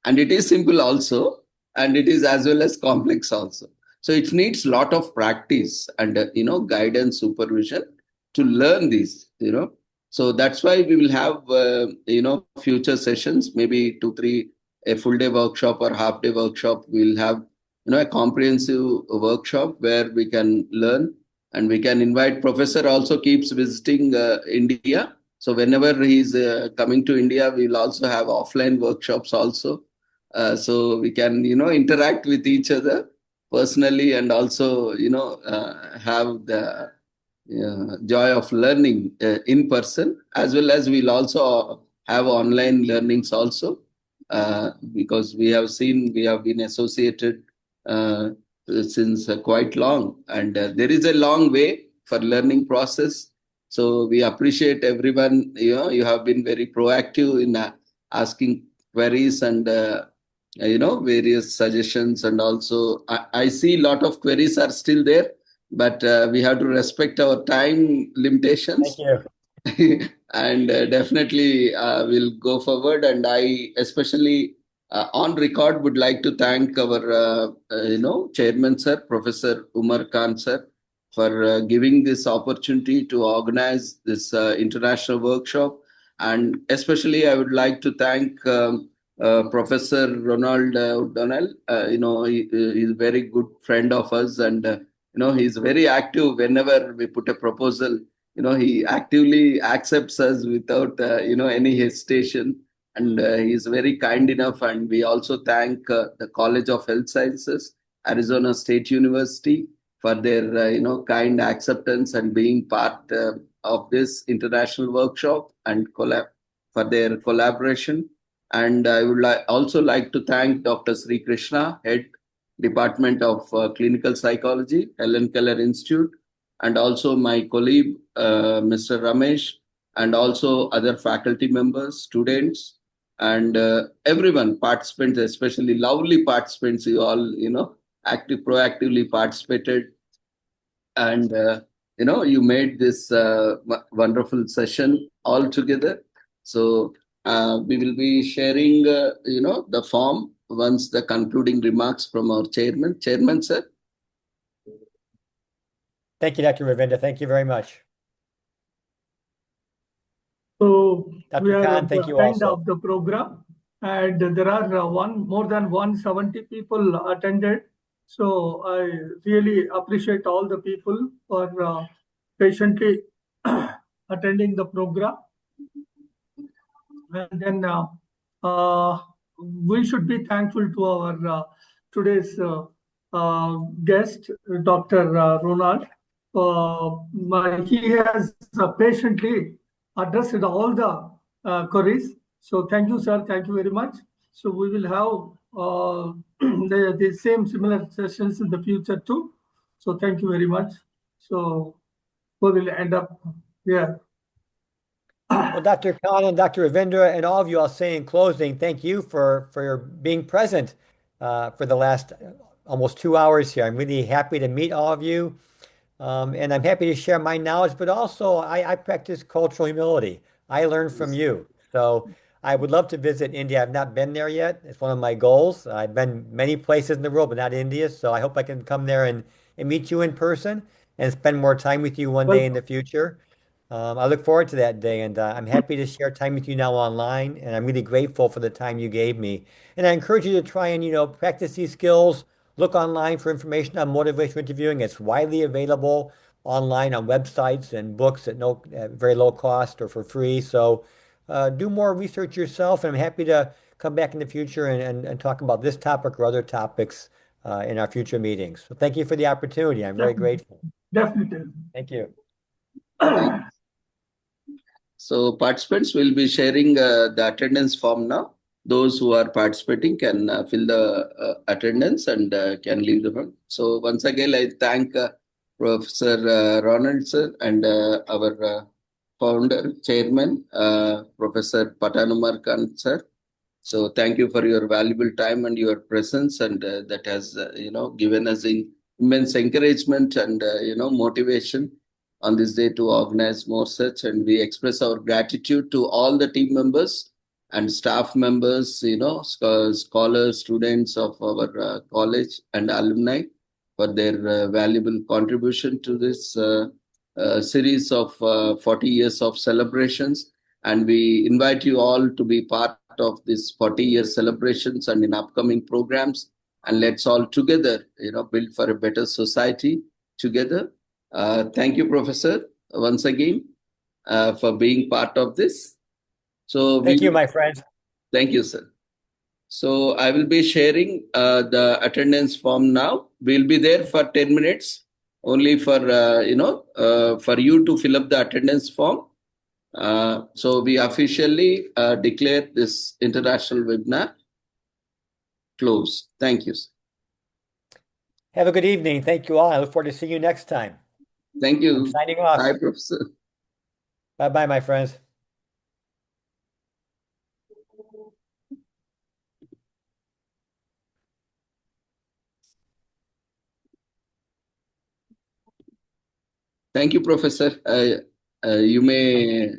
and it is simple also, and it is as well as complex also. So it needs a lot of practice and, guidance, supervision to learn this, So that's why we will have, future sessions, maybe 2-3, a full day workshop or half day workshop. We'll have, a comprehensive workshop where we can learn, and we can invite. Professor also keeps visiting India. So whenever he's coming to India, we'll also have offline workshops also. So we can, interact with each other personally and also, have the joy of learning in person, as well as we'll also have online learnings also, because we have been associated since quite long, and there is a long way for learning process. So we appreciate everyone. You have been very proactive in asking queries and various suggestions, and also I see a lot of queries are still there. But we have to respect our time limitations. Thank you. and definitely we'll go forward. And I especially on record would like to thank our chairman sir, Professor Umar Khan sir, for giving this opportunity to organize this international workshop. And especially I would like to thank Professor Ronald O'Donnell. He's a very good friend of us, and he's very active whenever we put a proposal. He actively accepts us without any hesitation, and he's very kind enough. And we also thank the College of Health Sciences, Arizona State University, for their kind acceptance and being part of this international workshop, and for their collaboration. And I would also like to thank Dr. Sri Krishna, Head Department of Clinical Psychology, Helen Keller Institute, and also my colleague, Mr. Ramesh, and also other faculty members, students, and everyone, participants, especially lovely participants. You all, proactively participated, and you made this wonderful session all together. So we will be sharing, the form once the concluding remarks from our chairman. Chairman, sir. Thank you, Dr. Ravinder. Thank you very much. So Dr. we are Khan, at thank the you end also. of the program, and there are more than 170 people attended. So I really appreciate all the people for patiently attending the program. And then we should be thankful to our today's guest, Dr. Ronald. He has patiently addressed all the queries. So thank you, sir. Thank you very much. So we will have the same similar sessions in the future too. So thank you very much. So we will end up here. Well, Dr. Khan and Dr. Ravindra and all of you, I'll say in closing, thank you for your being present for the last almost 2 hours here. I'm really happy to meet all of you. And I'm happy to share my knowledge, but also I practice cultural humility. I learn from you. So I would love to visit India. I've not been there yet. It's one of my goals. I've been many places in the world, but not India. So I hope I can come there and meet you in person and spend more time with you one day in the future. I look forward to that day, and I'm happy to share time with you now online, and I'm really grateful for the time you gave me. And I encourage you to try and, practice these skills. Look online for information on motivational interviewing. It's widely available online on websites and books at very low cost or for free. So do more research yourself, and I'm happy to come back in the future and talk about this topic or other topics in our future meetings. So thank you for the opportunity. I'm very grateful. Definitely. Thank you. So participants will be sharing the attendance form now. Those who are participating can fill the attendance and can leave the room. So once again, I thank Professor Ronald sir and our founder, chairman, Professor Patanumar Khan sir. So thank you for your valuable time and your presence, and that has given us immense encouragement and motivation on this day to organize more such. And we express our gratitude to all the team members and staff members, scholars, students of our college and alumni for their valuable contribution to this series of 40 years of celebrations. And we invite you all to be part of this 40-year celebrations and in upcoming programs. And let's all together, build for a better society together. Thank you, Professor, once again for being part of this. So thank you, my friends. Thank you, sir. So I will be sharing the attendance form now. We'll be there for 10 minutes only for for you to fill up the attendance form. So we officially declare this international webinar closed. Thank you, sir. Have a good evening. Thank you all. I look forward to seeing you next time. Thank you. I'm signing off. Bye, Professor. Bye-bye, my friends. Thank you, Professor. You may